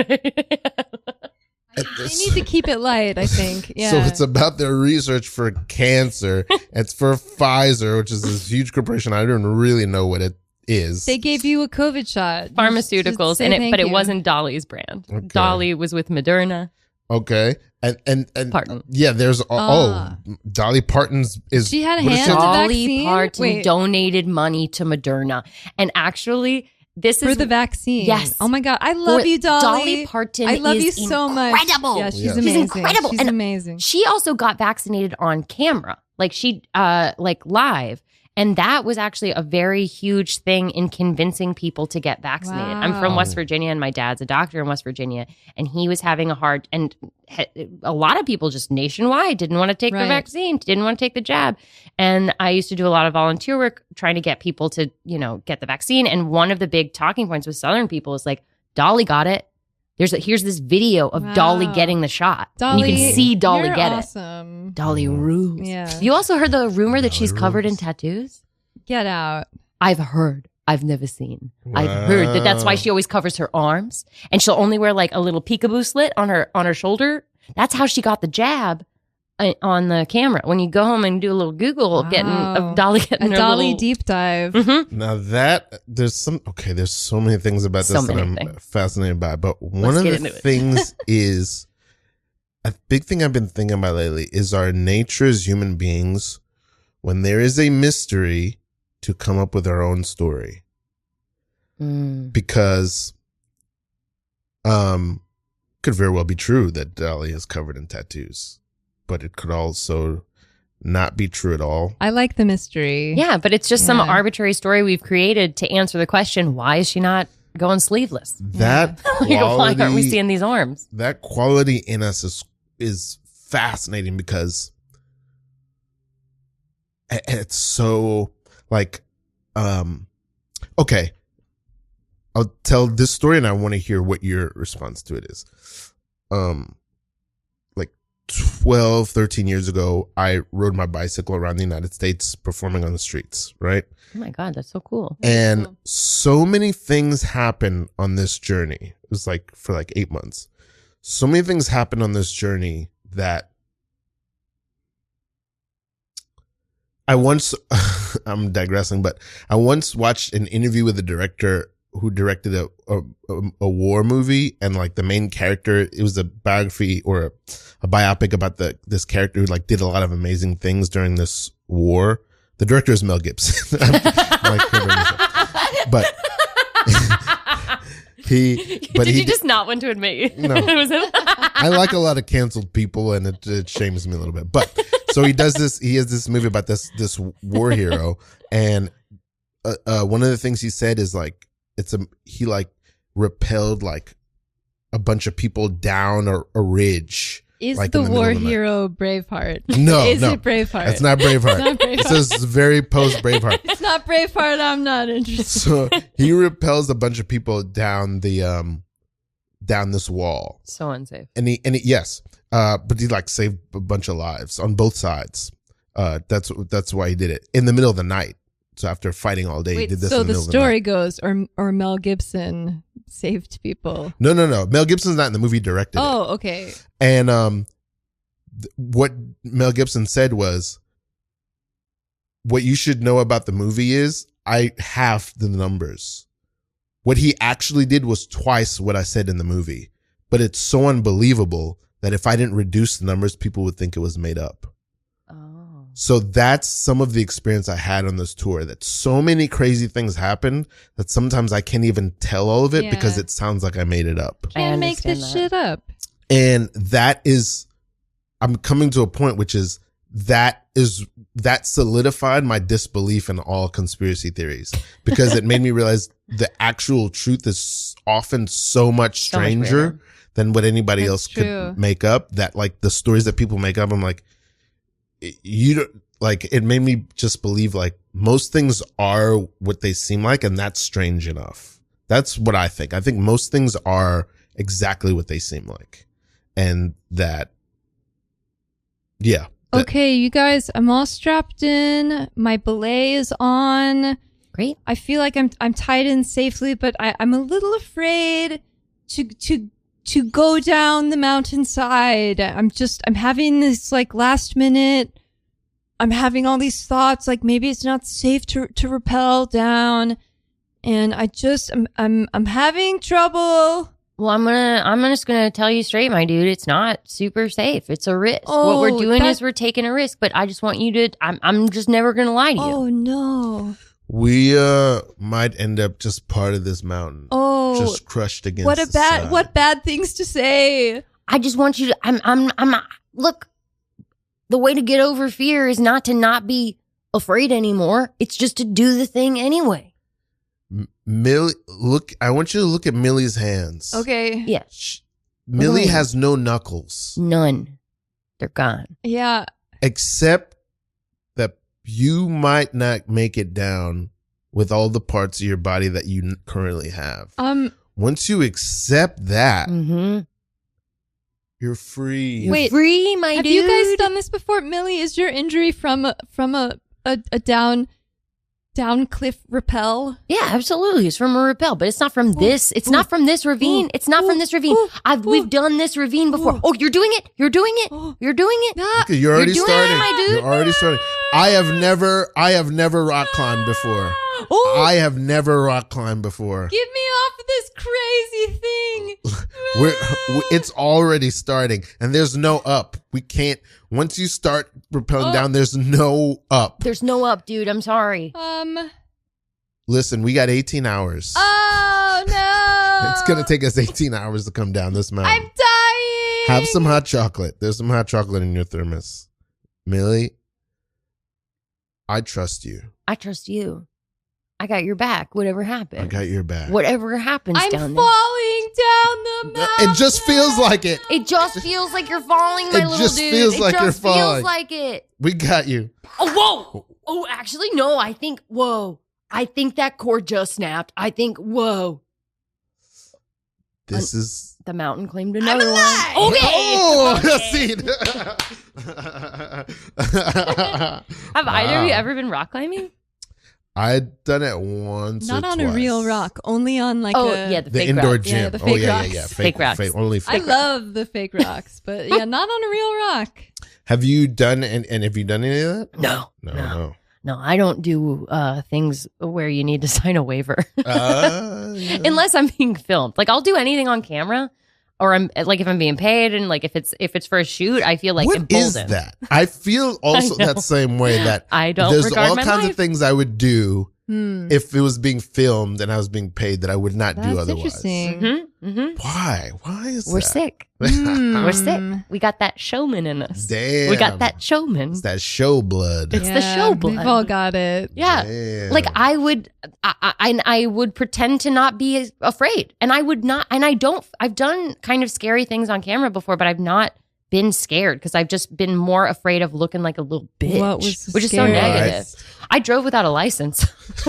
Speaker 3: They need to keep it light, I think. Yeah.
Speaker 2: So it's about their research for cancer. It's for Pfizer, which is this huge corporation. I don't really know what it is.
Speaker 3: They gave you a COVID shot.
Speaker 4: Pharmaceuticals, but it wasn't Dolly's brand.
Speaker 2: Okay.
Speaker 4: Dolly was with Moderna.
Speaker 2: Okay. And
Speaker 4: Parton.
Speaker 2: Yeah, there's Dolly Parton's is
Speaker 3: she had a
Speaker 2: what is
Speaker 3: hand
Speaker 2: it?
Speaker 3: in the
Speaker 4: Dolly
Speaker 3: vaccine?
Speaker 4: Parton
Speaker 3: Wait.
Speaker 4: donated money to Moderna. And actually, this
Speaker 3: For
Speaker 4: is
Speaker 3: the vaccine.
Speaker 4: Yes.
Speaker 3: Oh my God. I love you, Dolly.
Speaker 4: Dolly Parton
Speaker 3: I love you
Speaker 4: is
Speaker 3: so much.
Speaker 4: incredible.
Speaker 3: Yeah, she's
Speaker 2: Yeah.
Speaker 3: amazing.
Speaker 4: She's incredible.
Speaker 3: She's
Speaker 4: And
Speaker 3: amazing.
Speaker 4: She also got vaccinated on camera, like she like live. And that was actually a very huge thing in convincing people to get vaccinated. I'm from
Speaker 3: Wow.
Speaker 4: West Virginia, and my dad's a doctor in West Virginia, and he was having a lot of people just nationwide didn't want to take the
Speaker 3: Right.
Speaker 4: vaccine, didn't want to take the jab. And I used to do a lot of volunteer work trying to get people to, get the vaccine. And one of the big talking points with Southern people is like, Dolly got it. Here's this video of
Speaker 3: Wow.
Speaker 4: Dolly getting the shot.
Speaker 3: Dolly,
Speaker 4: and you can see Dolly
Speaker 3: you're
Speaker 4: get
Speaker 3: awesome.
Speaker 4: it. Dolly rules.
Speaker 3: Yeah.
Speaker 4: You also heard the rumor that she's
Speaker 2: Dolly
Speaker 4: covered in
Speaker 2: rules.
Speaker 4: tattoos?
Speaker 3: Get out.
Speaker 4: I've heard. I've never seen. I've heard that's why she always covers her arms, and she'll only wear like a little peekaboo slit on her shoulder. That's how she got the jab on the camera. When you go home and do a little Google
Speaker 3: Wow.
Speaker 4: of Dolly getting
Speaker 3: A
Speaker 4: her
Speaker 3: Dolly
Speaker 4: little,
Speaker 3: deep dive.
Speaker 4: Mhm.
Speaker 2: Now there's so many things about
Speaker 4: So
Speaker 2: this that
Speaker 4: many
Speaker 2: I'm
Speaker 4: things.
Speaker 2: fascinated by. But one
Speaker 4: Let's
Speaker 2: of
Speaker 4: get
Speaker 2: the
Speaker 4: into it.
Speaker 2: things is a big thing I've been thinking about lately is our nature as human beings when there is a mystery to come up with our own story. Because could very well be true that Dolly is covered in tattoos, but it could also not be true at all.
Speaker 3: I like the mystery.
Speaker 4: Yeah, but it's just some
Speaker 3: Yeah.
Speaker 4: arbitrary story we've created to answer the question: why is she not going sleeveless?
Speaker 2: That
Speaker 4: Like, why aren't we
Speaker 2: quality,
Speaker 4: seeing these arms?
Speaker 2: that quality in us is fascinating because it's so like okay, I'll tell this story and I want to hear what your response to it is. Like 12, 13 years ago, I rode my bicycle around the United States performing on the streets, right?
Speaker 4: Oh my God, that's so cool.
Speaker 2: And
Speaker 3: cool.
Speaker 2: so many things happened on this journey. It was like for like 8 months. So many things happened on this journey that I once, I'm digressing, but I once watched an interview with a director who directed a war movie, and like the main character, it was a biography or a biopic about this character who like did a lot of amazing things during this war. The director is Mel Gibson. But
Speaker 4: Did you just not want to admit?
Speaker 2: No. I like a lot of canceled people, and it shames me a little bit. But so he has this movie about this war hero, and one of the things he said is like he like repelled like a bunch of people down a ridge.
Speaker 3: Is
Speaker 2: like
Speaker 3: the
Speaker 2: in middle
Speaker 3: war
Speaker 2: of the night.
Speaker 3: hero Braveheart?
Speaker 2: No,
Speaker 3: Is
Speaker 2: no.
Speaker 3: it Braveheart?
Speaker 2: It's not Braveheart.
Speaker 3: It's not Braveheart.
Speaker 2: It says very post Braveheart.
Speaker 3: It's not Braveheart. I'm not interested.
Speaker 2: So he repels a bunch of people down down this wall.
Speaker 4: So unsafe.
Speaker 2: And he yes. But he like saved a bunch of lives on both sides. That's why he did it in the middle of the night. So after fighting all day, he
Speaker 3: Wait,
Speaker 2: did this.
Speaker 3: so
Speaker 2: in the
Speaker 3: the
Speaker 2: middle
Speaker 3: story
Speaker 2: of
Speaker 3: goes, or Mel Gibson saved people.
Speaker 2: the night. No. Mel Gibson's not in the movie. He directed it.
Speaker 3: Oh, okay.
Speaker 2: And what Mel Gibson said was, what you should know about the movie is I halved the numbers. What he actually did was twice what I said in the movie. But it's so unbelievable that if I didn't reduce the numbers, people would think it was made up.
Speaker 4: Oh.
Speaker 2: So that's some of the experience I had on this tour, that so many crazy things happened that sometimes I can't even tell all of it because
Speaker 3: Yeah.
Speaker 2: it sounds like I made it up.
Speaker 3: Can't make
Speaker 4: understand
Speaker 3: this
Speaker 4: that.
Speaker 3: shit up.
Speaker 2: And I'm coming to a point which is that solidified my disbelief in all conspiracy theories, because it made me realize the actual truth is often so much stranger
Speaker 4: weirder.
Speaker 2: than what anybody
Speaker 3: That's
Speaker 2: else
Speaker 3: true.
Speaker 2: could make up. That like the stories that people make up, I'm like, you don't like, it made me just believe like most things are what they seem like, and that's strange enough. That's what I think. I think most things are exactly what they seem like. And that, yeah.
Speaker 3: Okay, you guys, I'm all strapped in. My belay is on.
Speaker 4: Great.
Speaker 3: I feel like I'm tied in safely, but I'm a little afraid to go down the mountainside. I'm having this like last minute. I'm having all these thoughts like maybe it's not safe to rappel down, and I'm having trouble.
Speaker 4: Well, I'm just gonna tell you straight, my dude. It's not super safe. It's a risk. What we're doing is we're taking a risk. But I just want you to. I'm just never gonna lie to you.
Speaker 3: Oh no.
Speaker 2: We might end up just part of this mountain.
Speaker 3: Oh,
Speaker 2: just crushed against the side.
Speaker 3: what bad things to say.
Speaker 4: I just want you to. I'm. Look, the way to get over fear is not to not be afraid anymore. It's just to do the thing anyway.
Speaker 2: Millie, look, I want you to look at Millie's hands.
Speaker 3: Okay.
Speaker 4: Yeah.
Speaker 2: Millie
Speaker 4: Oh.
Speaker 2: has no knuckles.
Speaker 4: None. They're gone.
Speaker 3: Yeah.
Speaker 2: Except that you might not make it down with all the parts of your body that you currently have. Once you accept that,
Speaker 4: Mm-hmm.
Speaker 2: you're free.
Speaker 4: You're
Speaker 3: Wait,
Speaker 4: free, my
Speaker 3: Have
Speaker 4: dude.
Speaker 3: you guys done this before? Millie, is your injury from a down cliff rappel?
Speaker 4: Yeah, absolutely. It's from a rappel, but it's not from this. It's not from this ravine. It's not from this ravine. We've done this ravine before. Oh, you're doing it. You're doing it. You're doing it.
Speaker 3: Ah,
Speaker 2: You're already
Speaker 4: doing
Speaker 2: starting.
Speaker 4: it, my dude.
Speaker 2: You're already starting. I have never rock climbed before.
Speaker 4: Oh,
Speaker 2: I have never rock climbed before.
Speaker 3: get me off this crazy thing.
Speaker 2: It's already starting, and there's no up. We can't. Once you start rappelling down, there's no up.
Speaker 4: there's no up, dude. I'm sorry.
Speaker 2: Listen, we got 18 hours.
Speaker 3: Oh no.
Speaker 2: It's gonna take us 18 hours to come down this mountain.
Speaker 3: I'm dying.
Speaker 2: Have some hot chocolate. There's some hot chocolate in your thermos. Millie, I trust you.
Speaker 4: I trust you. I got your back. Whatever happens.
Speaker 2: I got your back.
Speaker 4: Whatever happens
Speaker 3: I'm
Speaker 4: down there.
Speaker 3: falling down the mountain.
Speaker 2: It just feels like it.
Speaker 4: It just feels like you're falling, my
Speaker 2: It
Speaker 4: little
Speaker 2: just
Speaker 4: dude.
Speaker 2: feels
Speaker 4: it
Speaker 2: like
Speaker 4: just
Speaker 2: you're falling.
Speaker 4: feels like it.
Speaker 2: We got you.
Speaker 4: Oh, whoa. Oh, actually, no. I think that cord just snapped. I think, whoa.
Speaker 2: This is
Speaker 4: The mountain claimed another one.
Speaker 2: oh,
Speaker 4: Okay.
Speaker 2: scene.
Speaker 4: Have either of you ever been rock climbing?
Speaker 2: I'd done it once.
Speaker 3: Not
Speaker 2: or
Speaker 3: on
Speaker 2: twice.
Speaker 3: a real rock, only on like
Speaker 4: Yeah,
Speaker 2: The
Speaker 4: fake
Speaker 2: indoor
Speaker 4: rock.
Speaker 2: gym.
Speaker 3: Yeah, the fake rocks.
Speaker 4: Fake rocks.
Speaker 2: Only
Speaker 3: I
Speaker 2: fake.
Speaker 3: love the fake rocks, but yeah, not on a real rock.
Speaker 2: Have you done and have you done any of that?
Speaker 4: No, I don't do things where you need to sign a waiver
Speaker 2: Yeah.
Speaker 4: unless I'm being filmed. Like I'll do anything on camera, or I'm like if I'm being paid, and like if it's for a shoot, I feel like
Speaker 2: What is
Speaker 4: emboldened.
Speaker 2: that? I feel also
Speaker 4: I know.
Speaker 2: that same way that
Speaker 4: I don't
Speaker 2: there's
Speaker 4: regard
Speaker 2: all
Speaker 4: my
Speaker 2: kinds
Speaker 4: life.
Speaker 2: of things I would do
Speaker 3: Hmm.
Speaker 2: if it was being filmed and I was being paid that I would not do
Speaker 3: That's
Speaker 2: otherwise.
Speaker 3: interesting.
Speaker 2: Why? Why is
Speaker 4: We're
Speaker 2: that?
Speaker 4: sick.
Speaker 3: Hmm.
Speaker 4: We're sick. We got that showman in us.
Speaker 2: Damn.
Speaker 4: We got that showman.
Speaker 2: It's that show blood.
Speaker 4: It's the show blood.
Speaker 3: We've all got it.
Speaker 4: Yeah.
Speaker 2: Damn.
Speaker 4: Like I would pretend to not be afraid, and I would not, and I don't. I've done kind of scary things on camera before, but I've not been scared because I've just been more afraid of looking like a little bitch,
Speaker 3: What was the
Speaker 4: which is so
Speaker 3: scary-
Speaker 4: negative. I drove without a license.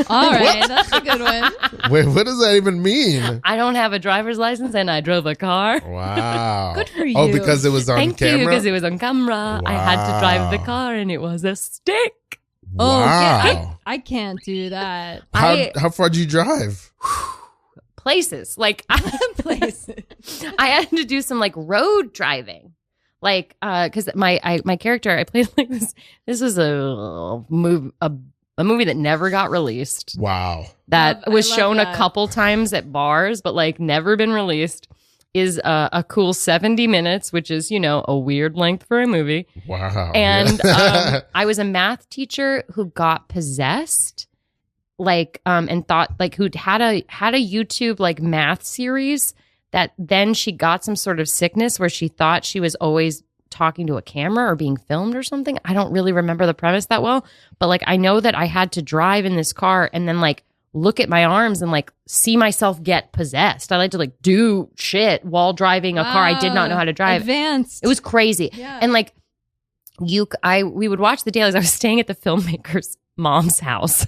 Speaker 3: All right, that's a good one.
Speaker 2: Wait, what does that even mean?
Speaker 4: I don't have a driver's license, and I drove a car.
Speaker 2: Wow.
Speaker 3: Good for
Speaker 2: Oh,
Speaker 3: you.
Speaker 2: because it was on
Speaker 4: Thank
Speaker 2: camera?
Speaker 4: you, because it was on camera. I had to drive the
Speaker 2: Wow.
Speaker 4: car, and it was a stick.
Speaker 3: Oh,
Speaker 2: Wow.
Speaker 3: yeah, I can't do that.
Speaker 2: How far did you drive?
Speaker 4: Places like
Speaker 3: Places.
Speaker 4: I had to do some like road driving, like because my character I played like this. This was a movie that never got released.
Speaker 2: Wow.
Speaker 4: That
Speaker 3: I
Speaker 4: was
Speaker 3: love
Speaker 4: shown
Speaker 3: that.
Speaker 4: a couple times at bars, but like never been released. Is a cool 70 minutes, which is a weird length for a movie.
Speaker 2: Wow.
Speaker 4: And
Speaker 2: Yeah.
Speaker 4: I was a math teacher who got possessed, like and thought like who'd had a YouTube like math series that then she got some sort of sickness where she thought she was always talking to a camera or being filmed or something. I don't really remember the premise that well, but like I know that I had to drive in this car and then like look at my arms and like see myself get possessed. I like to like do shit while driving a car I did not know how to drive.
Speaker 3: Advanced.
Speaker 4: It was crazy.
Speaker 3: Yeah.
Speaker 4: And like we would watch the dailies. I was staying at the filmmaker's mom's house.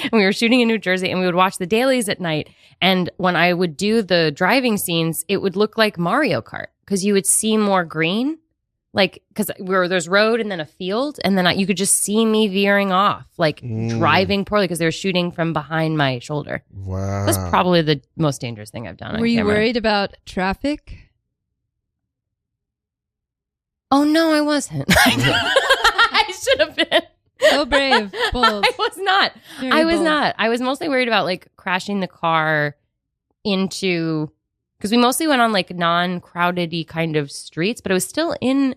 Speaker 4: And we were shooting in New Jersey, and we would watch the dailies at night. And when I would do the driving scenes, it would look like Mario Kart because you would see more green, like because there's road and then a field, and then you could just see me veering off, like driving poorly because they were shooting from behind my shoulder.
Speaker 2: Wow.
Speaker 4: That's probably the most dangerous thing I've done.
Speaker 3: Were
Speaker 4: on
Speaker 3: you
Speaker 4: camera.
Speaker 3: worried about traffic?
Speaker 4: Oh no, I wasn't. I should have been.
Speaker 3: So brave, bold.
Speaker 4: I was not.
Speaker 3: Very
Speaker 4: I was
Speaker 3: bold.
Speaker 4: not. I was mostly worried about like crashing the car into because we mostly went on like non-crowded-y kind of streets, but it was still in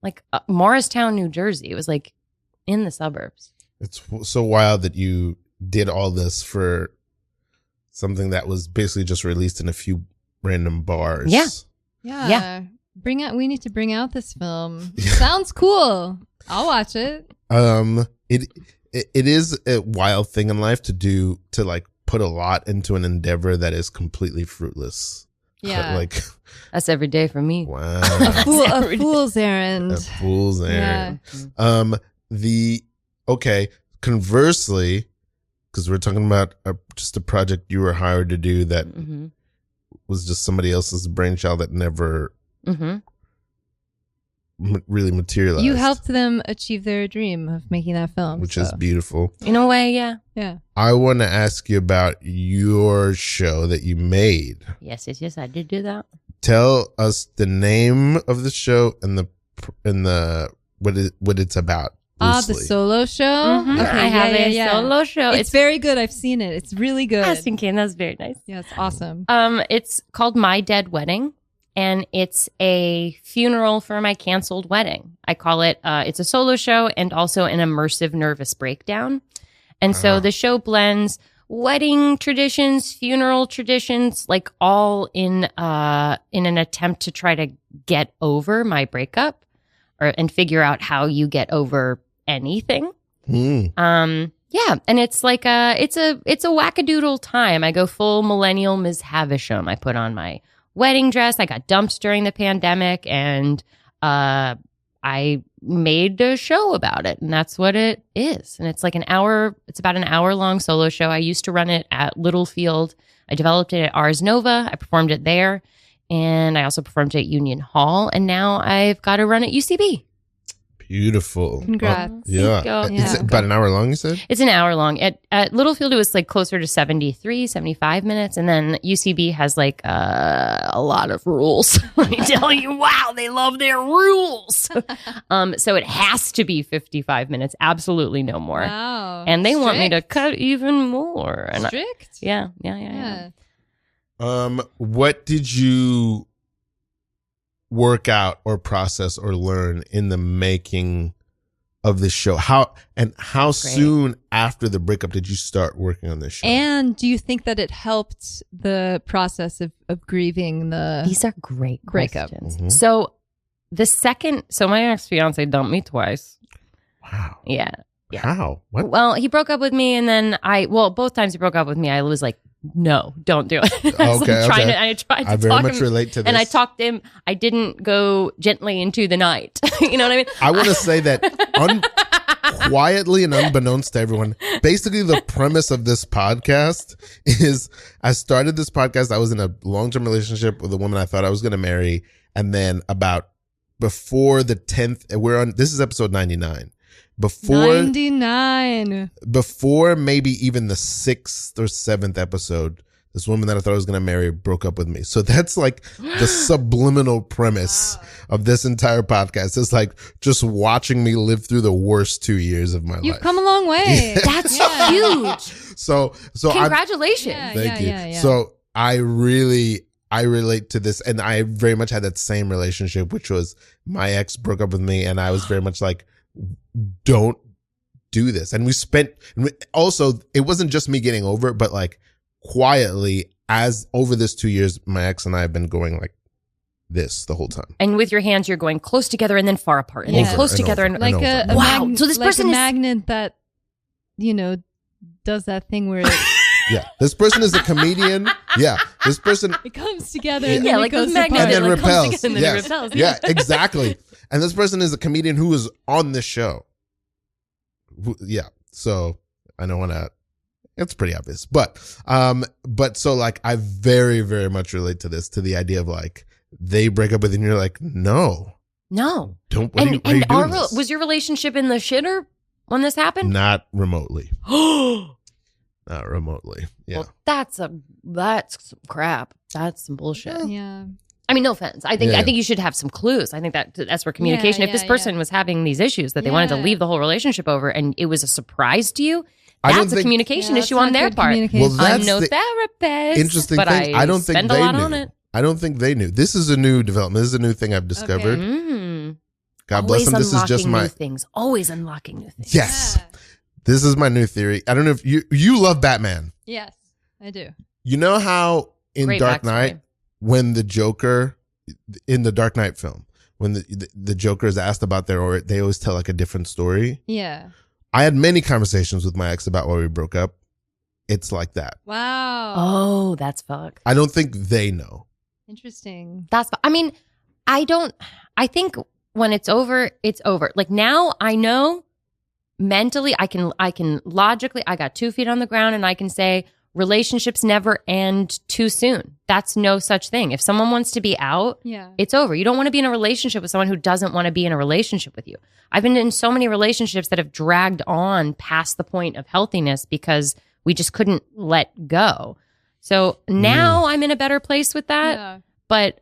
Speaker 4: like Morristown, New Jersey. It was like in the suburbs.
Speaker 2: It's so wild that you did all this for something that was basically just released in a few random bars.
Speaker 4: Yeah.
Speaker 3: Yeah. We need to bring out this film. Sounds cool. I'll watch it.
Speaker 2: It is a wild thing in life to like put a lot into an endeavor that is completely fruitless.
Speaker 3: Yeah.
Speaker 2: Like,
Speaker 4: That's every day for me.
Speaker 2: wow.
Speaker 3: A fool's errand.
Speaker 2: A fool's errand. Conversely, because we're talking about just a project you were hired to do that
Speaker 4: Mm-hmm.
Speaker 2: was just somebody else's brainchild that never
Speaker 4: Mm-hmm.
Speaker 2: really materialized.
Speaker 3: You helped them achieve their dream of making that film.
Speaker 2: which is beautiful.
Speaker 4: In a way, yeah.
Speaker 3: Yeah.
Speaker 2: I want to ask you about your show that you made.
Speaker 4: Yes, I did do that.
Speaker 2: Tell us the name of the show and the what it's about.
Speaker 3: The
Speaker 2: loosely.
Speaker 3: solo show.
Speaker 4: Mhm.
Speaker 3: Okay,
Speaker 4: I have a
Speaker 3: yeah.
Speaker 4: solo show.
Speaker 3: It's very good. I've seen it. It's really good.
Speaker 4: I was thinking that's very nice.
Speaker 3: Yeah, it's awesome.
Speaker 4: It's called My Dead Wedding, and it's a funeral for my canceled wedding. I call it, it's a solo show and also an immersive nervous breakdown. And so the show blends wedding traditions, funeral traditions, like all in an attempt to try to get over my breakup and figure out how you get over anything. Yeah, and it's like it's a wackadoodle time. I go full millennial Ms. Havisham. I put on my wedding dress. I got dumped during the pandemic, and I made a show about it, and that's what it is. And it's like an hour. It's about an hour long solo show. I used to run it at Littlefield I developed it at Ars Nova. I performed it there. And I also performed it at Union Hall. And now I've got to run at UCB.
Speaker 2: Beautiful.
Speaker 3: Congrats.
Speaker 2: Yeah.
Speaker 3: Yeah.
Speaker 2: Is it about an hour long, you said?
Speaker 4: It's an hour long. At Littlefield, it was like closer to 75 minutes. And then UCB has like a lot of rules. Let me tell you, wow, they love their rules. So it has to be 55 minutes. Absolutely no more.
Speaker 3: Wow.
Speaker 4: And they want me to
Speaker 3: Strict.
Speaker 4: cut even more. And
Speaker 3: Strict?
Speaker 4: yeah.
Speaker 2: What did you work out or process or learn in the making of this show? How soon after the breakup did you start working on this show?
Speaker 3: And do you think that it helped the process of grieving the
Speaker 4: These are great
Speaker 3: breakup?
Speaker 4: questions.
Speaker 2: Mhm.
Speaker 4: So my ex-fiance dumped me twice.
Speaker 2: Wow.
Speaker 4: Yeah.
Speaker 2: How? What?
Speaker 4: Well, he broke up with me, and then both times he broke up with me, I was like, no, don't do it. I was
Speaker 2: Okay,
Speaker 4: trying
Speaker 2: okay.
Speaker 4: to, I tried to
Speaker 2: I very
Speaker 4: talk
Speaker 2: much
Speaker 4: him,
Speaker 2: relate to this.
Speaker 4: and I talked to him. I didn't go gently into the night. You know what I mean?
Speaker 2: I want to say that quietly and unbeknownst to everyone, basically the premise of this podcast is I started this podcast. I was in a long-term relationship with a woman I thought I was going to marry. And then before the 10th, this is episode 99. Before
Speaker 3: 99.
Speaker 2: maybe even the 6th or 7th episode, this woman that I thought I was going to marry broke up with me. So that's like the subliminal premise of this entire podcast. It's like just watching me live through the worst 2 years of my
Speaker 3: You've
Speaker 2: life.
Speaker 3: come a long way.
Speaker 4: That's huge.
Speaker 2: So
Speaker 4: Congratulations.
Speaker 2: Thank you.
Speaker 3: Yeah.
Speaker 2: So I relate to this, and I very much had that same relationship, which was my ex broke up with me, and I was very much like, don't do this. And also, it wasn't just me getting over it, but like quietly, as over this 2 years, my ex and I have been going like this the whole time.
Speaker 4: And with your hands, you're going close together and then far apart, and
Speaker 3: Yeah.
Speaker 4: then close
Speaker 2: Over and
Speaker 4: together.
Speaker 2: over.
Speaker 4: And
Speaker 3: Like
Speaker 2: I know.
Speaker 3: a
Speaker 4: Wow.
Speaker 3: magnet,
Speaker 4: So this
Speaker 3: like
Speaker 4: person
Speaker 3: a
Speaker 4: is-
Speaker 3: magnet that, does that thing where
Speaker 2: Yeah, this person is a comedian. Yeah, this person.
Speaker 3: it comes together
Speaker 2: Yeah.
Speaker 3: and then
Speaker 4: Yeah,
Speaker 3: it
Speaker 4: like
Speaker 3: goes
Speaker 4: those magnets
Speaker 2: And
Speaker 3: apart.
Speaker 2: then
Speaker 4: that like, comes
Speaker 2: repels.
Speaker 4: together and then
Speaker 2: Yes.
Speaker 4: it repels.
Speaker 2: Yeah, exactly. And this person is a comedian who was on this show. Yeah, so I don't want to. It's pretty obvious, but so like I very, very much relate to this, to the idea of like they break up with you and you're like, no, don't. Why are you doing this?
Speaker 4: Was your relationship in the shitter when this happened?
Speaker 2: Not remotely. Not remotely. Yeah.
Speaker 4: Well, that's some crap. That's some bullshit.
Speaker 3: Yeah.
Speaker 4: I mean, no offense. I think
Speaker 2: Yeah.
Speaker 4: you should have some clues. I think that's where communication. If this person was having these issues that they wanted to
Speaker 3: Yeah.
Speaker 4: leave the whole relationship over, and it was a surprise to you,
Speaker 2: I don't
Speaker 4: that's a
Speaker 2: think-
Speaker 4: communication
Speaker 3: Yeah,
Speaker 4: issue
Speaker 3: that's
Speaker 4: on
Speaker 3: not
Speaker 4: their
Speaker 3: good
Speaker 4: part.
Speaker 3: communication.
Speaker 2: Well,
Speaker 4: I'm
Speaker 2: that's
Speaker 4: no
Speaker 2: the
Speaker 4: therapist.
Speaker 2: interesting
Speaker 4: but
Speaker 2: thing. I don't think
Speaker 4: spend
Speaker 2: they
Speaker 4: a lot
Speaker 2: knew.
Speaker 4: on it.
Speaker 2: I don't think they knew. This is a new development. This is a new thing I've discovered.
Speaker 4: Mm.
Speaker 2: God bless
Speaker 4: Always
Speaker 2: them. This is just
Speaker 4: unlocking
Speaker 2: my
Speaker 4: new things. Always unlocking new things.
Speaker 2: yes. This is my new theory. I don't know if you love Batman.
Speaker 3: Yes, I do.
Speaker 2: You know how in
Speaker 4: Great
Speaker 2: Dark
Speaker 4: backstory.
Speaker 2: Knight, when the Joker in the Dark Knight film, when the Joker is asked about they always tell like a different story.
Speaker 3: Yeah.
Speaker 2: I had many conversations with my ex about why we broke up. It's like that.
Speaker 3: Wow.
Speaker 4: Oh, that's fucked.
Speaker 2: I don't think they know.
Speaker 3: Interesting.
Speaker 4: I mean, I think when it's over, it's over. Like now I know mentally, I can logically, I got 2 feet on the ground and I can say relationships never end too soon. That's no such thing. If someone wants to be out,
Speaker 3: Yeah.
Speaker 4: it's over. You don't want to be in a relationship with someone who doesn't want to be in a relationship with you. I've been in so many relationships that have dragged on past the point of healthiness because we just couldn't let go. So now I'm in a better place with that.
Speaker 3: Yeah.
Speaker 4: But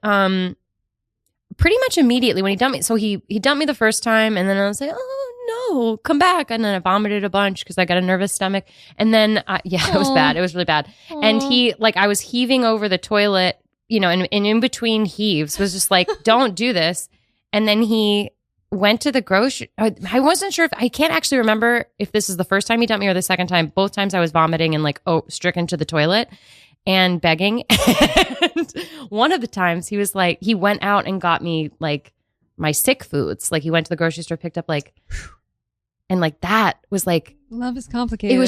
Speaker 4: pretty much immediately when he dumped me, so he dumped me the first time, and then I was like, oh no, come back, and then I vomited a bunch because I got a nervous stomach, and then it was bad, it was really bad, and I was heaving over the toilet, and in between heaves was just like, don't do this, and then he went to the grocery. I wasn't sure I can't actually remember if this is the first time he dumped me or the second time. Both times I was vomiting and stricken to the toilet and begging. And one of the times he was like, he went out and got me like my sick foods. Like he went to the grocery store, picked up and like that was like,
Speaker 3: Love is complicated.
Speaker 4: it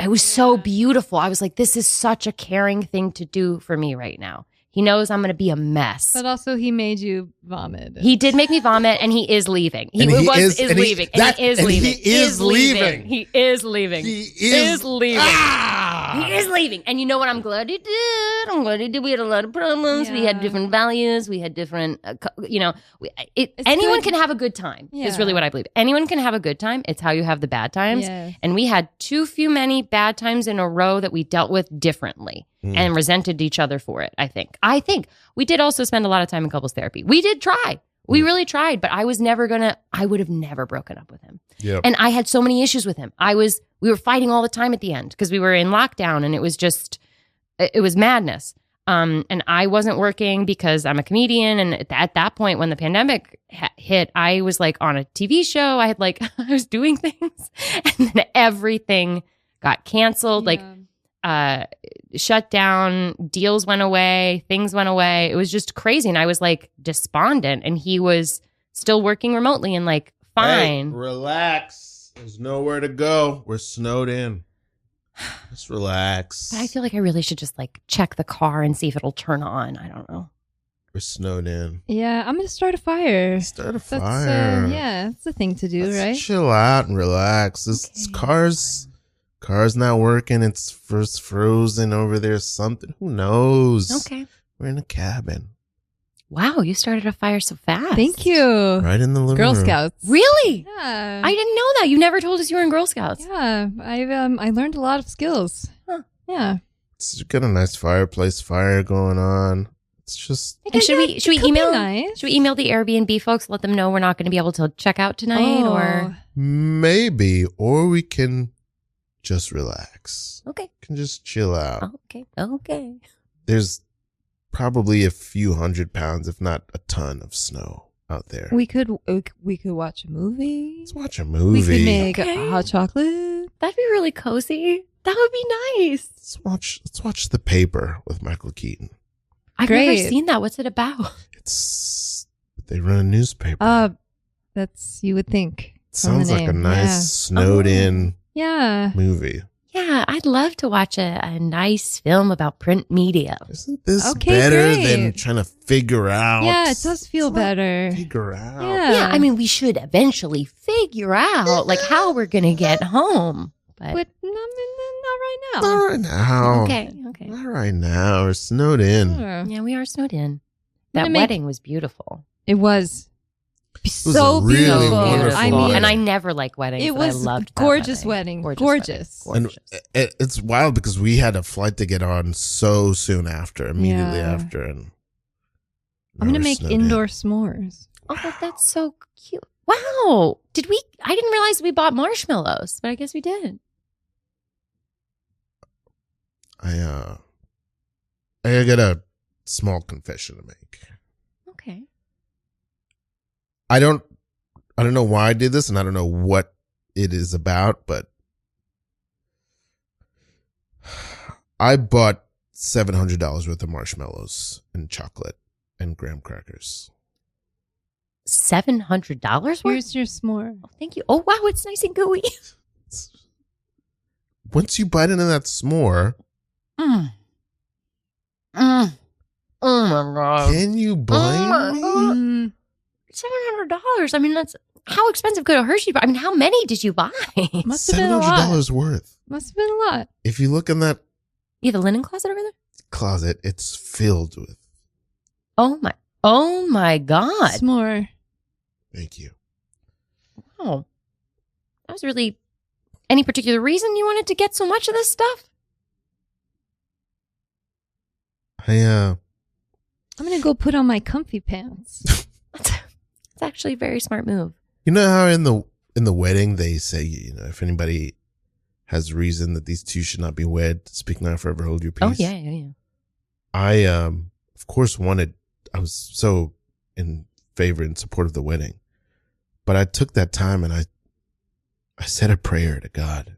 Speaker 4: was so beautiful. I was like, this is such a caring thing to do for me right now. He knows I'm going to be a mess.
Speaker 3: But also he made you vomit.
Speaker 4: He did make me vomit, and he is leaving. He
Speaker 2: And he
Speaker 4: is
Speaker 2: is- and he-
Speaker 4: leaving.
Speaker 2: that-
Speaker 4: He is
Speaker 2: and he
Speaker 4: leaving.
Speaker 2: is leaving.
Speaker 4: He is leaving.
Speaker 2: He
Speaker 4: is leaving.
Speaker 2: Ah!
Speaker 4: He is leaving. And you know what? I'm glad he did. We had a lot of problems. We had different values. We had different, anyone can have a good time is really what I believe. Anyone can have a good time. It's how you have the bad times. Yes. And we had too few many bad times in a row that we dealt with differently and resented each other for it, I think. We did also spend a lot of time in couples therapy. We did try. We really tried, but I would have never broken up with him. Yep. And I had so many issues with him. We were fighting all the time at the end because we were in lockdown and it was madness. And I wasn't working because I'm a comedian. And at that point, when the pandemic hit, I was like on a TV show. I was doing things and then everything got canceled. Shut down, deals went away, things went away. It was just crazy. And I was like despondent and he was still working remotely and like, fine.
Speaker 2: Hey, relax. There's nowhere to go. We're snowed in. Just relax.
Speaker 4: But I feel like I really should just like check the car and see if it'll turn on. I don't know.
Speaker 2: We're snowed in.
Speaker 3: Yeah, I'm going to start a fire.
Speaker 2: Start a fire.
Speaker 3: That's the thing to do, right?
Speaker 2: Chill out and relax. This car's not working. It's first frozen over there. Something. Who knows?
Speaker 4: Okay.
Speaker 2: We're in a cabin.
Speaker 4: Wow, you started a fire so fast.
Speaker 3: Thank you.
Speaker 2: Right in the living
Speaker 3: Girl
Speaker 2: room.
Speaker 3: Scouts.
Speaker 4: Really?
Speaker 3: Yeah.
Speaker 4: I didn't know that. You never told us you were in Girl Scouts.
Speaker 3: Yeah, I learned a lot of skills.
Speaker 4: Huh.
Speaker 3: Yeah.
Speaker 2: It's got a nice fireplace fire going on. It's just.
Speaker 4: And should we email? Should we email the Airbnb folks? Let them know we're not going to be able to check out tonight, or
Speaker 2: maybe, or we can just relax.
Speaker 4: Okay.
Speaker 2: Can just chill out.
Speaker 4: Okay.
Speaker 2: There's probably a few 100 pounds, if not a ton of snow out there.
Speaker 3: We could watch a movie.
Speaker 2: Let's watch a movie.
Speaker 3: We could make hot chocolate.
Speaker 4: That'd be really cozy. That would be nice.
Speaker 2: Let's watch The Paper with Michael Keaton.
Speaker 4: I've never seen that. What's it about?
Speaker 2: They run a newspaper.
Speaker 3: That's, you would think.
Speaker 2: It sounds like a nice snowed in movie.
Speaker 4: Yeah, I'd love to watch a nice film about print media.
Speaker 2: Isn't this better than trying to figure out?
Speaker 3: Yeah, it does feel better.
Speaker 2: Figure out.
Speaker 4: Yeah, I mean, we should eventually figure out like how we're going to get home. But
Speaker 3: not right now.
Speaker 2: Not right now.
Speaker 4: Okay.
Speaker 2: Not right now. We're snowed in.
Speaker 4: Yeah, we are snowed in. That wedding was beautiful.
Speaker 3: It was.
Speaker 2: So
Speaker 3: really
Speaker 2: beautiful.
Speaker 3: I mean,
Speaker 4: and I never like weddings.
Speaker 3: It was
Speaker 4: I loved
Speaker 3: gorgeous wedding. Gorgeous.
Speaker 2: And it's wild because we had a flight to get on so soon after, immediately after. And
Speaker 3: I'm going to make indoor s'mores.
Speaker 4: Oh, that's so cute. Wow. I didn't realize we bought marshmallows, but I guess we did.
Speaker 2: I got a small confession to make.
Speaker 4: Okay.
Speaker 2: I don't know why I did this, and I don't know what it is about, but I bought $700 worth of marshmallows and chocolate and graham crackers.
Speaker 4: $700 worth?
Speaker 3: Here's your s'more.
Speaker 4: Oh, thank you. Oh, wow, it's nice and gooey.
Speaker 2: Once you bite into that s'more,
Speaker 4: oh my God.
Speaker 2: Can you blame me?
Speaker 4: $700. I mean, that's how expensive could a Hershey bar? I mean, how many did you buy?
Speaker 3: Must have been a lot.
Speaker 2: $700 worth.
Speaker 3: Must have been a lot.
Speaker 2: If you look in that
Speaker 4: You have a linen closet over there?
Speaker 2: closet, it's filled with.
Speaker 4: Oh my God.
Speaker 3: S'more.
Speaker 2: Thank you.
Speaker 4: Wow. That was really any particular reason you wanted to get so much of this stuff?
Speaker 2: I'm
Speaker 3: going to go put on my comfy pants.
Speaker 4: It's actually a very smart move.
Speaker 2: You know how in the wedding they say, if anybody has reason that these two should not be wed, speak now, forever hold your peace.
Speaker 4: Oh yeah.
Speaker 2: I of course I was so in favor and support of the wedding, but I took that time and I said a prayer to God.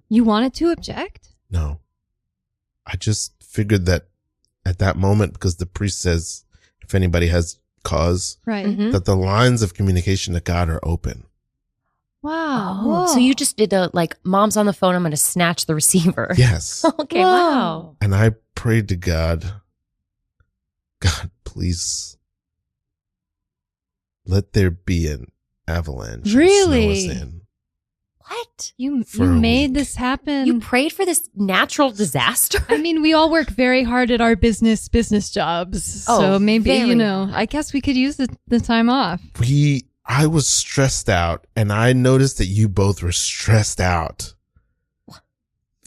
Speaker 3: You wanted to object?
Speaker 2: No, I just figured that at that moment, because the priest says if anybody has cause,
Speaker 3: right,
Speaker 2: that the lines of communication to God are open.
Speaker 3: Wow.
Speaker 4: Oh, so you just did mom's on the phone, I'm going to snatch the receiver.
Speaker 2: Yes.
Speaker 4: Okay, wow.
Speaker 2: And I prayed to God, please let there be an avalanche.
Speaker 3: Really?
Speaker 2: And snow us in.
Speaker 4: What?
Speaker 3: You
Speaker 2: For a
Speaker 3: made
Speaker 2: week.
Speaker 3: this happen.
Speaker 4: You prayed for this natural disaster?
Speaker 3: I mean, we all work very hard at our business jobs.
Speaker 4: Oh,
Speaker 3: So maybe,
Speaker 4: very
Speaker 3: I guess we could use the time off.
Speaker 2: I was stressed out, and I noticed that you both were stressed out.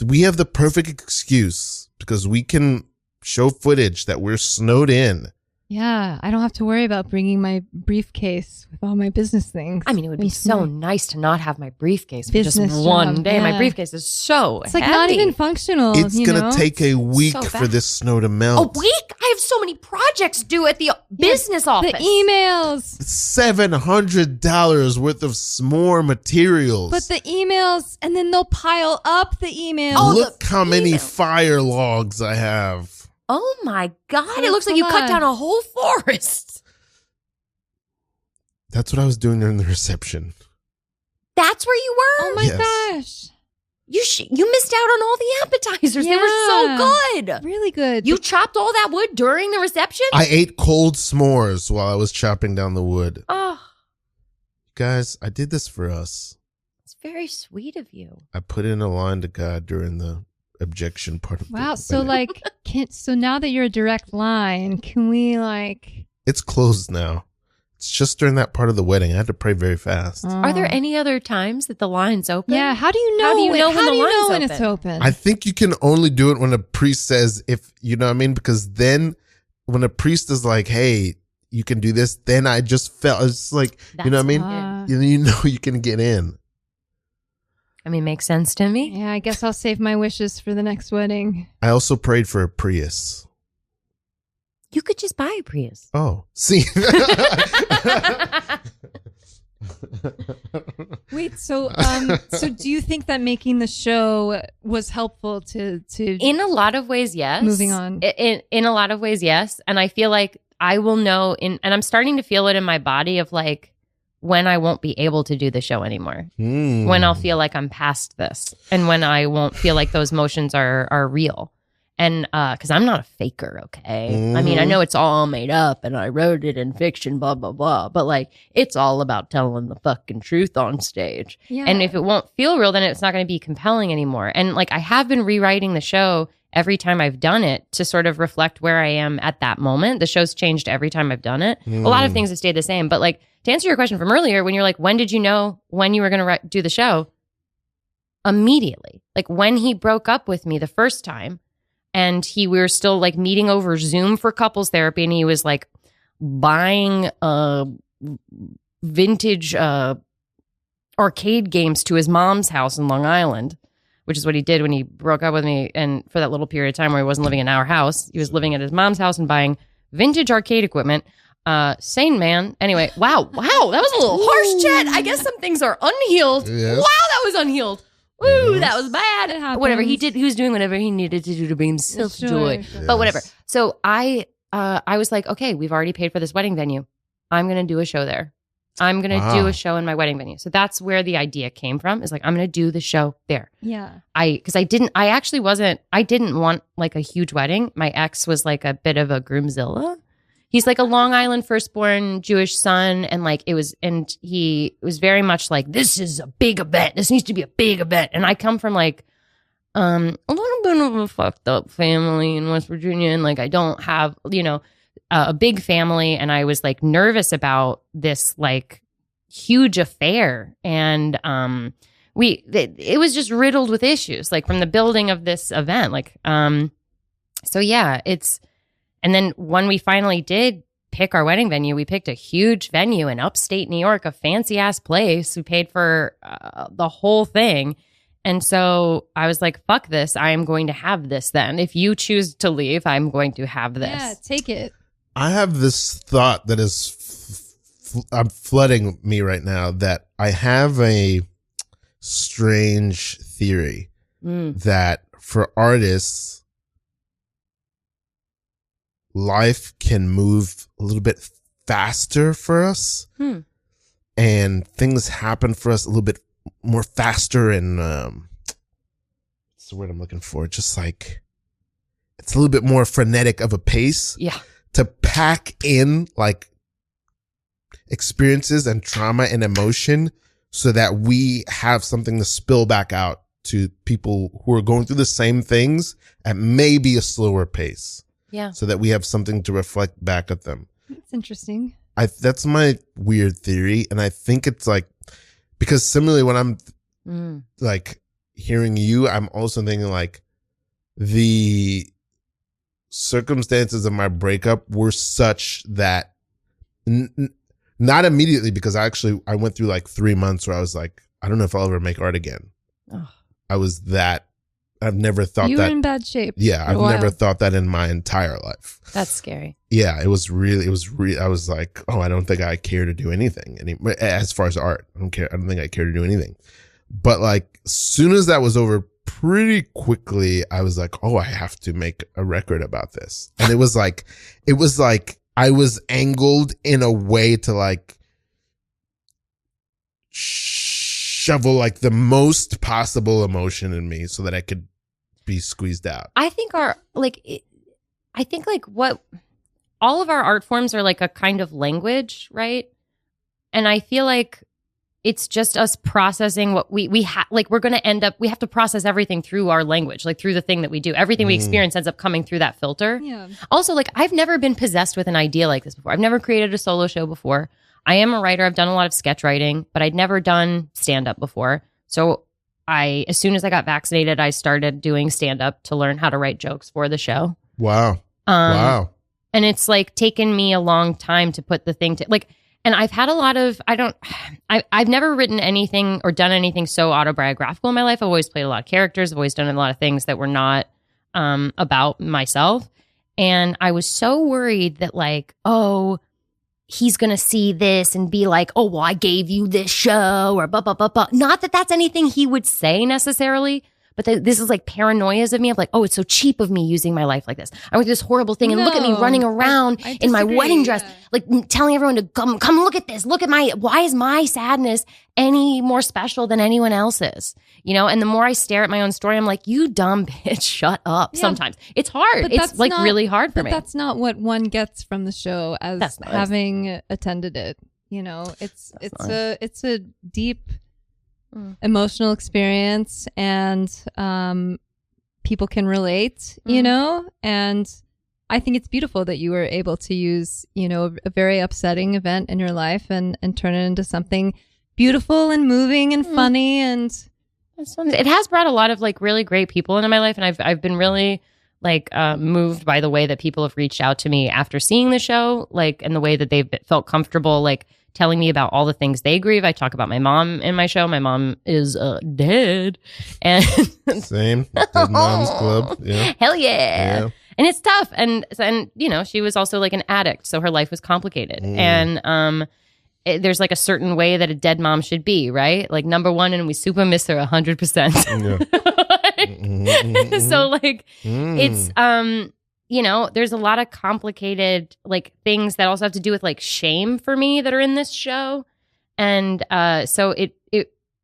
Speaker 2: We have the perfect excuse because we can show footage that we're snowed in.
Speaker 3: Yeah, I don't have to worry about bringing my briefcase with all my business things.
Speaker 4: I mean, it would be
Speaker 3: into
Speaker 4: so
Speaker 3: my-
Speaker 4: nice to not have my briefcase for
Speaker 3: Business
Speaker 4: just one
Speaker 3: job,
Speaker 4: day. My
Speaker 3: yeah.
Speaker 4: briefcase is so
Speaker 3: It's like not
Speaker 4: heavy.
Speaker 3: even functional.
Speaker 2: It's
Speaker 3: you
Speaker 2: going
Speaker 3: know?
Speaker 2: to take a week
Speaker 4: so
Speaker 2: for
Speaker 4: bad.
Speaker 2: this snow to
Speaker 4: A
Speaker 2: melt.
Speaker 4: week? I have so many projects due at the business office.
Speaker 3: The emails.
Speaker 2: $700 worth of s'more materials.
Speaker 3: But the emails, and then they'll pile up the emails.
Speaker 4: Oh,
Speaker 2: Look
Speaker 4: the
Speaker 2: how many
Speaker 4: email.
Speaker 2: fire logs I have.
Speaker 4: Oh my God. It
Speaker 3: Oh,
Speaker 4: looks like you
Speaker 3: come
Speaker 4: cut
Speaker 3: on.
Speaker 4: down a whole forest.
Speaker 2: That's what I was doing during the reception.
Speaker 4: That's where you were?
Speaker 3: Oh my
Speaker 2: Yes.
Speaker 3: gosh.
Speaker 4: You missed out on all the appetizers. They were so good.
Speaker 3: Really good.
Speaker 4: You chopped all that wood during the reception?
Speaker 2: I ate cold s'mores while I was chopping down the wood.
Speaker 4: Oh,
Speaker 2: Guys, I did this for us.
Speaker 4: it's very sweet of you.
Speaker 2: I put in a line to God during the objection part of
Speaker 3: Wow.
Speaker 2: the
Speaker 3: So
Speaker 2: wedding.
Speaker 3: so now that you're a direct line, can we
Speaker 2: It's closed now. It's just during that part of the wedding. I had to pray very fast.
Speaker 4: Are there any other times that the line's open?
Speaker 3: Yeah. How do you know?
Speaker 4: How do you know when
Speaker 3: how
Speaker 4: the
Speaker 3: do you know
Speaker 4: line's
Speaker 3: when it's
Speaker 4: open?
Speaker 3: open?
Speaker 2: I think you can only do it when a priest says, if you know what I mean, because then when a priest is like, hey, you can do this, then I just felt it's like, you know what I mean?
Speaker 4: That's
Speaker 2: You know you can get in.
Speaker 4: I mean, makes sense to me.
Speaker 3: Yeah, I guess I'll save my wishes for the next wedding.
Speaker 2: I also prayed for a Prius.
Speaker 4: You could just buy a Prius.
Speaker 2: Oh, see.
Speaker 3: Wait, so do you think that making the show was helpful to
Speaker 4: In a lot of ways, yes.
Speaker 3: Moving on.
Speaker 4: In a lot of ways, yes. And I feel like I will know and I'm starting to feel it in my body of like when I won't be able to do the show anymore. When I'll feel like I'm past this and when I won't feel like those motions are real. And because I'm not a faker, okay? I mean, I know it's all made up and I wrote it in fiction, blah, blah, blah. But like, it's all about telling the fucking truth on stage.
Speaker 3: Yeah.
Speaker 4: And if it won't feel real, then it's not going to be compelling anymore. And like, I have been rewriting the show every time I've done it to sort of reflect where I am at that moment. The show's changed every time I've done it. A lot of things have stayed the same. But like, to answer your question from earlier, when you're like, when did you know when you were going to do the show? Immediately. Like when he broke up with me the first time, and we were still like meeting over Zoom for couples therapy. And he was like buying vintage arcade games to his mom's house in Long Island, which is what he did when he broke up with me. And for that little period of time where he wasn't living in our house, he was living at his mom's house and buying vintage arcade equipment. Sane man. Anyway, wow. That was a little harsh, Chet. I guess some things are unhealed.
Speaker 2: Yes.
Speaker 4: Wow, that was unhealed. Ooh,
Speaker 2: Yes.
Speaker 4: that was bad.
Speaker 3: It happens.
Speaker 4: Whatever he did, he was doing whatever he needed to do to bring himself
Speaker 3: Sure,
Speaker 4: joy.
Speaker 3: sure.
Speaker 4: But whatever.
Speaker 2: Yes.
Speaker 4: So I was like, okay, we've already paid for this wedding venue. I'm going to do a show there. I'm going to
Speaker 2: Wow.
Speaker 4: do a show in my wedding venue. So that's where the idea came from. Is like, I'm going to do the show there.
Speaker 3: Yeah.
Speaker 4: Because I didn't want like a huge wedding. My ex was like a bit of a groomzilla. He's like a Long Island firstborn Jewish son. And like he was very much like, this is a big event. This needs to be a big event. And I come from like, a little bit of a fucked up family in West Virginia. And like, I don't have, a big family. And I was like nervous about this like huge affair. And, it was just riddled with issues, like from the building of this event. Like, so yeah, and then when we finally did pick our wedding venue, we picked a huge venue in upstate New York, a fancy ass place. We paid for the whole thing. And so I was like, fuck this. I am going to have this then. If you choose to leave, I'm going to have this.
Speaker 3: Yeah, take it.
Speaker 2: I have this thought that is I'm flooding me right now that I have a strange theory that for artists, life can move a little bit faster for us and things happen for us a little bit more faster and what's the word I'm looking for? Just like it's a little bit more frenetic of a pace.
Speaker 4: Yeah.
Speaker 2: To pack in like experiences and trauma and emotion so that we have something to spill back out to people who are going through the same things at maybe a slower pace.
Speaker 4: Yeah.
Speaker 2: So that we have something to reflect back at them.
Speaker 3: That's interesting.
Speaker 2: That's my weird theory. And I think it's like, because similarly when I'm like hearing you, I'm also thinking like the circumstances of my breakup were such that not immediately, because I went through like 3 months where I was like, I don't know if I'll ever make art again.
Speaker 4: Oh.
Speaker 2: I've never thought
Speaker 3: you
Speaker 2: that.
Speaker 3: were in bad shape.
Speaker 2: Yeah, I've never thought that in my entire life.
Speaker 4: That's scary.
Speaker 2: Yeah, it was really, I was like, oh, I don't think I care to do anything anymore. As far as art, I don't think I care to do anything. But like, as soon as that was over, pretty quickly, I was like, oh, I have to make a record about this. And it was like I was angled in a way to like shovel like the most possible emotion in me so that I could be squeezed out.
Speaker 4: I think what all of our art forms are like a kind of language, right? And I feel like it's just us processing what we have. Like we're going to end up, we have to process everything through our language, like through the thing that we do. Everything we experience ends up coming through that filter.
Speaker 3: Yeah.
Speaker 4: Also, like I've never been possessed with an idea like this before. I've never created a solo show before. I am a writer. I've done a lot of sketch writing, but I'd never done stand-up before. So as soon as I got vaccinated, I started doing stand-up to learn how to write jokes for the show.
Speaker 2: Wow. Wow.
Speaker 4: And it's like taken me a long time to put the thing to like, and I've had a lot of, I've never written anything or done anything so autobiographical in my life. I've always played a lot of characters. I've always done a lot of things that were not about myself. And I was so worried that like, oh, he's going to see this and be like, oh, well, I gave you this show or blah, blah, blah, blah. Not that that's anything he would say necessarily, but this is like paranoias of me of like, oh, it's so cheap of me using my life like this. I went through this horrible thing and look at me running around in my wedding dress, like telling everyone to come look at this. Look at why is my sadness any more special than anyone else's? You know, and the more I stare at my own story, I'm like, you dumb bitch, shut up. Yeah. Sometimes it's hard. It's like really hard for me.
Speaker 3: But that's not what one gets from the show as having attended it. You know, it's a deep emotional experience, and people can relate, you know, and I think it's beautiful that you were able to use, you know, a very upsetting event in your life and turn it into something beautiful and moving and funny. And
Speaker 4: it has brought a lot of like really great people into my life, and I've been really like moved by the way that people have reached out to me after seeing the show, like, and the way that they've felt comfortable like telling me about all the things they grieve. I talk about my mom in my show. My mom is dead. And
Speaker 2: same. Dead Moms Club. Yeah.
Speaker 4: Hell yeah. And it's tough. And you know, she was also like an addict, so her life was complicated. And there's like a certain way that a dead mom should be, right? Like number one, and we super miss her 100%. So like it's you know, there's a lot of complicated like things that also have to do with like shame for me that are in this show. And so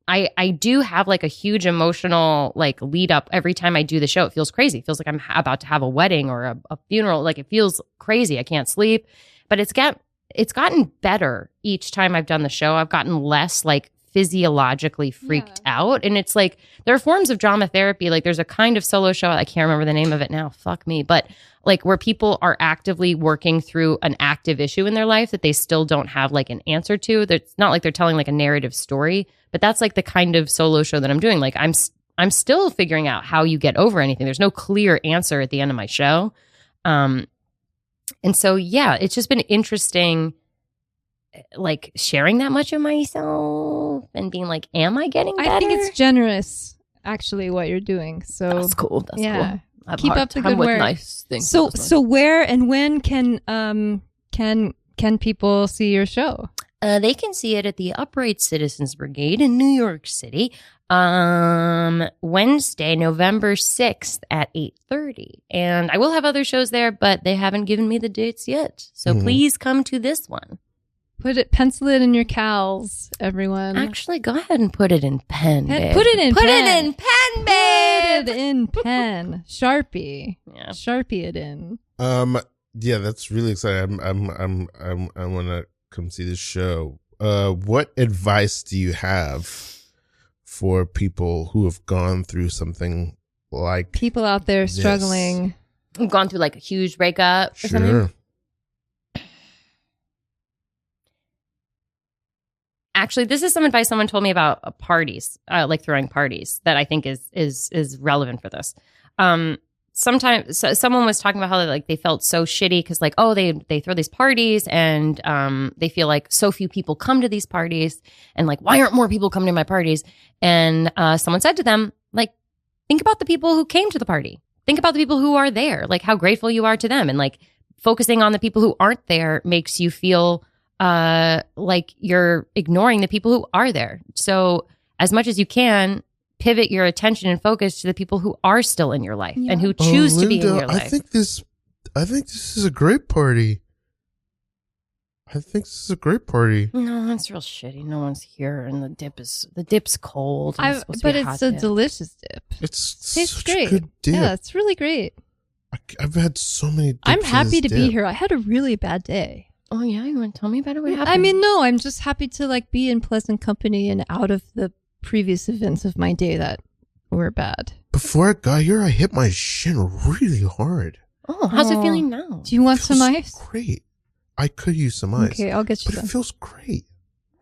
Speaker 4: I do have like a huge emotional like lead up every time I do the show. It feels crazy. It feels like I'm about to have a wedding or a funeral. Like it feels crazy. I can't sleep. But it's gotten better each time I've done the show. I've gotten less like physiologically freaked out. And it's like there are forms of drama therapy. Like there's a kind of solo show, I can't remember the name of it now, fuck me, but like where people are actively working through an active issue in their life that they still don't have like an answer to. It's not like they're telling like a narrative story, but that's like the kind of solo show that I'm doing. Like I'm still figuring out how you get over anything. There's no clear answer at the end of my show. And so yeah, it's just been interesting like sharing that much of myself and being like, am I getting better?
Speaker 3: I think it's generous actually what you're doing. So
Speaker 4: that's cool. That's cool.
Speaker 3: Keep up the good work.
Speaker 4: Nice things.
Speaker 3: So where and when can people see your show?
Speaker 4: They can see it at the Upright Citizens Brigade in New York City, Wednesday, November 6th at 8:30. And I will have other shows there, but they haven't given me the dates yet. So please come to this one.
Speaker 3: Pencil it in your cals, everyone.
Speaker 4: Actually, go ahead and put it in pen, babe.
Speaker 3: Put it in pen.
Speaker 4: Put it in pen, babe.
Speaker 3: Put it in pen. Sharpie.
Speaker 4: Yeah.
Speaker 3: Sharpie it in.
Speaker 2: Yeah, that's really exciting. I want to come see this show. what advice do you have for people who have gone through something like
Speaker 3: people out there
Speaker 2: this?
Speaker 3: struggling?
Speaker 4: I've gone through like a huge breakup or something.
Speaker 2: Sure.
Speaker 4: Actually, this is some advice someone told me about parties, like throwing parties, that I think is relevant for this. Sometimes someone was talking about how they felt so shitty because they throw these parties and they feel like so few people come to these parties and like, why aren't more people coming to my parties? And someone said to them, like, think about the people who came to the party. Think about the people who are there, like how grateful you are to them. And like focusing on the people who aren't there makes you feel like you're ignoring the people who are there. So as much as you can, pivot your attention and focus to the people who are still in your life and who choose to be in your life.
Speaker 2: I think this is a great party. I think this is a great party.
Speaker 4: No, it's real shitty. No one's here, and the dip's cold. And
Speaker 3: But it's a delicious dip.
Speaker 2: Tastes such
Speaker 3: great.
Speaker 2: a good dip.
Speaker 3: Yeah, it's really great.
Speaker 2: I've had so many dips.
Speaker 3: I'm happy to be
Speaker 2: dip.
Speaker 3: here. I had a really bad day.
Speaker 4: Oh yeah, you want to tell me about it? What happened?
Speaker 3: I mean, no, I'm just happy to like be in pleasant company and out of the previous events of my day that were bad.
Speaker 2: Before I got here, I hit my shin really hard.
Speaker 4: Oh, how's it feeling now?
Speaker 3: Do you want some ice?
Speaker 2: Great. I could use some ice.
Speaker 3: Okay, I'll get you
Speaker 2: But
Speaker 3: some.
Speaker 2: it feels great.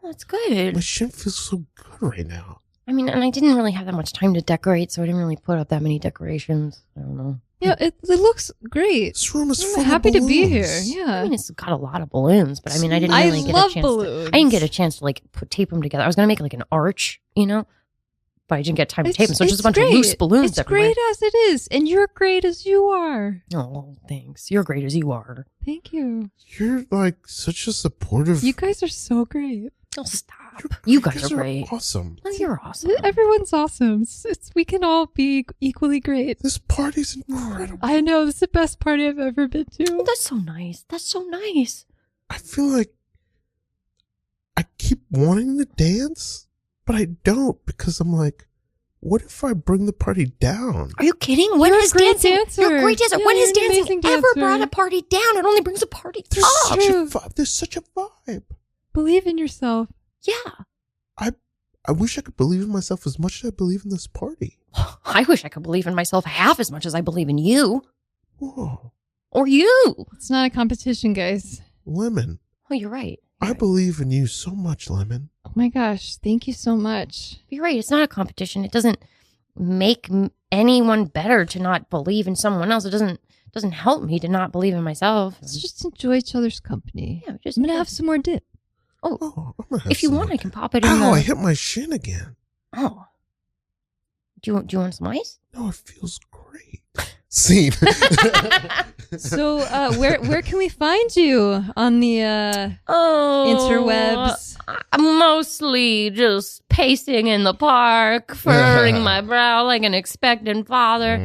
Speaker 4: Oh, that's good.
Speaker 2: My shin feels so good right now.
Speaker 4: I mean, and I didn't really have that much time to decorate, so I didn't really put up that many decorations. I don't know.
Speaker 3: Yeah, it looks great.
Speaker 2: This room is full
Speaker 3: I'm happy
Speaker 2: of
Speaker 3: to be
Speaker 2: balloons.
Speaker 3: here. Yeah.
Speaker 4: I mean, it's got a lot of balloons, but I mean, I didn't really get a
Speaker 3: love
Speaker 4: chance.
Speaker 3: balloons.
Speaker 4: I didn't get a chance to like tape them together. I was gonna make like an arch, but I didn't get time to tape them. So it's just a bunch of loose balloons.
Speaker 3: It's
Speaker 4: everywhere.
Speaker 3: great as it is, and you're great as you are.
Speaker 4: Oh, thanks. You're great as you are.
Speaker 3: Thank you.
Speaker 2: You're like such a supportive.
Speaker 3: You guys are so great.
Speaker 4: Oh, stop. You guys are great.
Speaker 2: Awesome.
Speaker 4: Oh, you're awesome.
Speaker 3: Everyone's awesome. We can all be equally great.
Speaker 2: This party's incredible.
Speaker 3: I know, this is the best party I've ever been to.
Speaker 4: Oh, that's so nice. That's so nice.
Speaker 2: I feel like I keep wanting to dance, but I don't because I'm like, what if I bring the party down?
Speaker 4: Are you kidding? When
Speaker 3: You're
Speaker 4: has
Speaker 3: a great
Speaker 4: dancing?
Speaker 3: dancer.
Speaker 4: You're a great dancer.
Speaker 3: Yeah,
Speaker 4: when has
Speaker 3: you're an
Speaker 4: dancing
Speaker 3: amazing
Speaker 4: ever
Speaker 3: dancer.
Speaker 4: brought a party down? It only brings a party
Speaker 2: There's
Speaker 4: up.
Speaker 2: such a
Speaker 3: true.
Speaker 2: vibe. There's such a vibe.
Speaker 3: Believe in yourself.
Speaker 4: Yeah.
Speaker 2: I wish I could believe in myself as much as I believe in this party.
Speaker 4: I wish I could believe in myself half as much as I believe in you.
Speaker 2: Whoa.
Speaker 4: Or you.
Speaker 3: It's not a competition, guys.
Speaker 2: Lemon.
Speaker 4: Oh, you're right.
Speaker 2: I believe in you so much, Lemon.
Speaker 3: Oh my gosh, thank you so much.
Speaker 4: You're right. It's not a competition. It doesn't make anyone better to not believe in someone else. It doesn't help me to not believe in myself.
Speaker 3: Let's just enjoy each other's company.
Speaker 4: Yeah, just
Speaker 3: I'm gonna have some more dip.
Speaker 4: Oh,
Speaker 2: I'm gonna have
Speaker 4: if you
Speaker 2: some
Speaker 4: want,
Speaker 2: more
Speaker 4: I can
Speaker 2: dip.
Speaker 4: pop it in.
Speaker 2: Ow, I hit my shin again.
Speaker 4: Oh, do you want some ice?
Speaker 2: No, it feels great. Scene.
Speaker 3: So, where can we find you on the interwebs?
Speaker 4: I'm mostly just pacing in the park, furrowing my brow like an expectant father.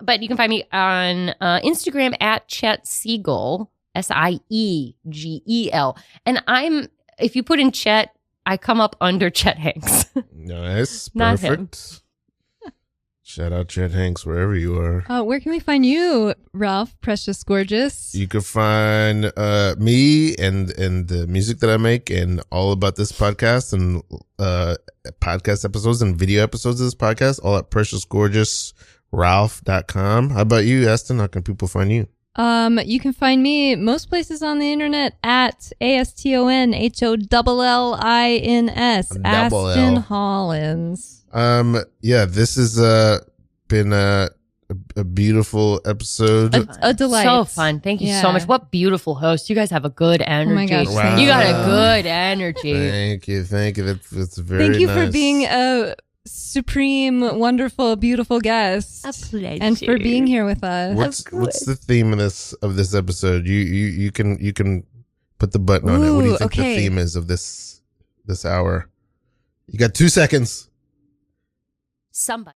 Speaker 4: But you can find me on Instagram at Chet Siegel, Siegel. And if you put in Chet, I come up under Chet Hanks.
Speaker 2: Nice.
Speaker 4: Not him.
Speaker 2: Perfect. Shout out Chet Hanks wherever you are.
Speaker 3: Where can we find you, Ralph? Precious Gorgeous.
Speaker 2: You can find me and the music that I make and all about this podcast and podcast episodes and video episodes of this podcast all at preciousgorgeousralph.com. How about you, Aston? How can people find you?
Speaker 3: You can find me most places on the internet at AstonHollins.
Speaker 2: Double L.
Speaker 3: Aston Hollins.
Speaker 2: Yeah, this has been a beautiful episode.
Speaker 3: A delight.
Speaker 4: So fun. Thank you so much. What beautiful host. You guys have a good energy.
Speaker 3: Oh my gosh.
Speaker 2: Wow.
Speaker 4: You got a good energy.
Speaker 2: Thank you. That's very
Speaker 3: Thank you
Speaker 2: nice.
Speaker 3: for being a supreme, wonderful, beautiful guest.
Speaker 4: A pleasure.
Speaker 3: And for being here with us.
Speaker 2: What's the theme of this episode? You can put the button on it. What do you think the theme is of this hour? You got 2 seconds.
Speaker 4: Somebody.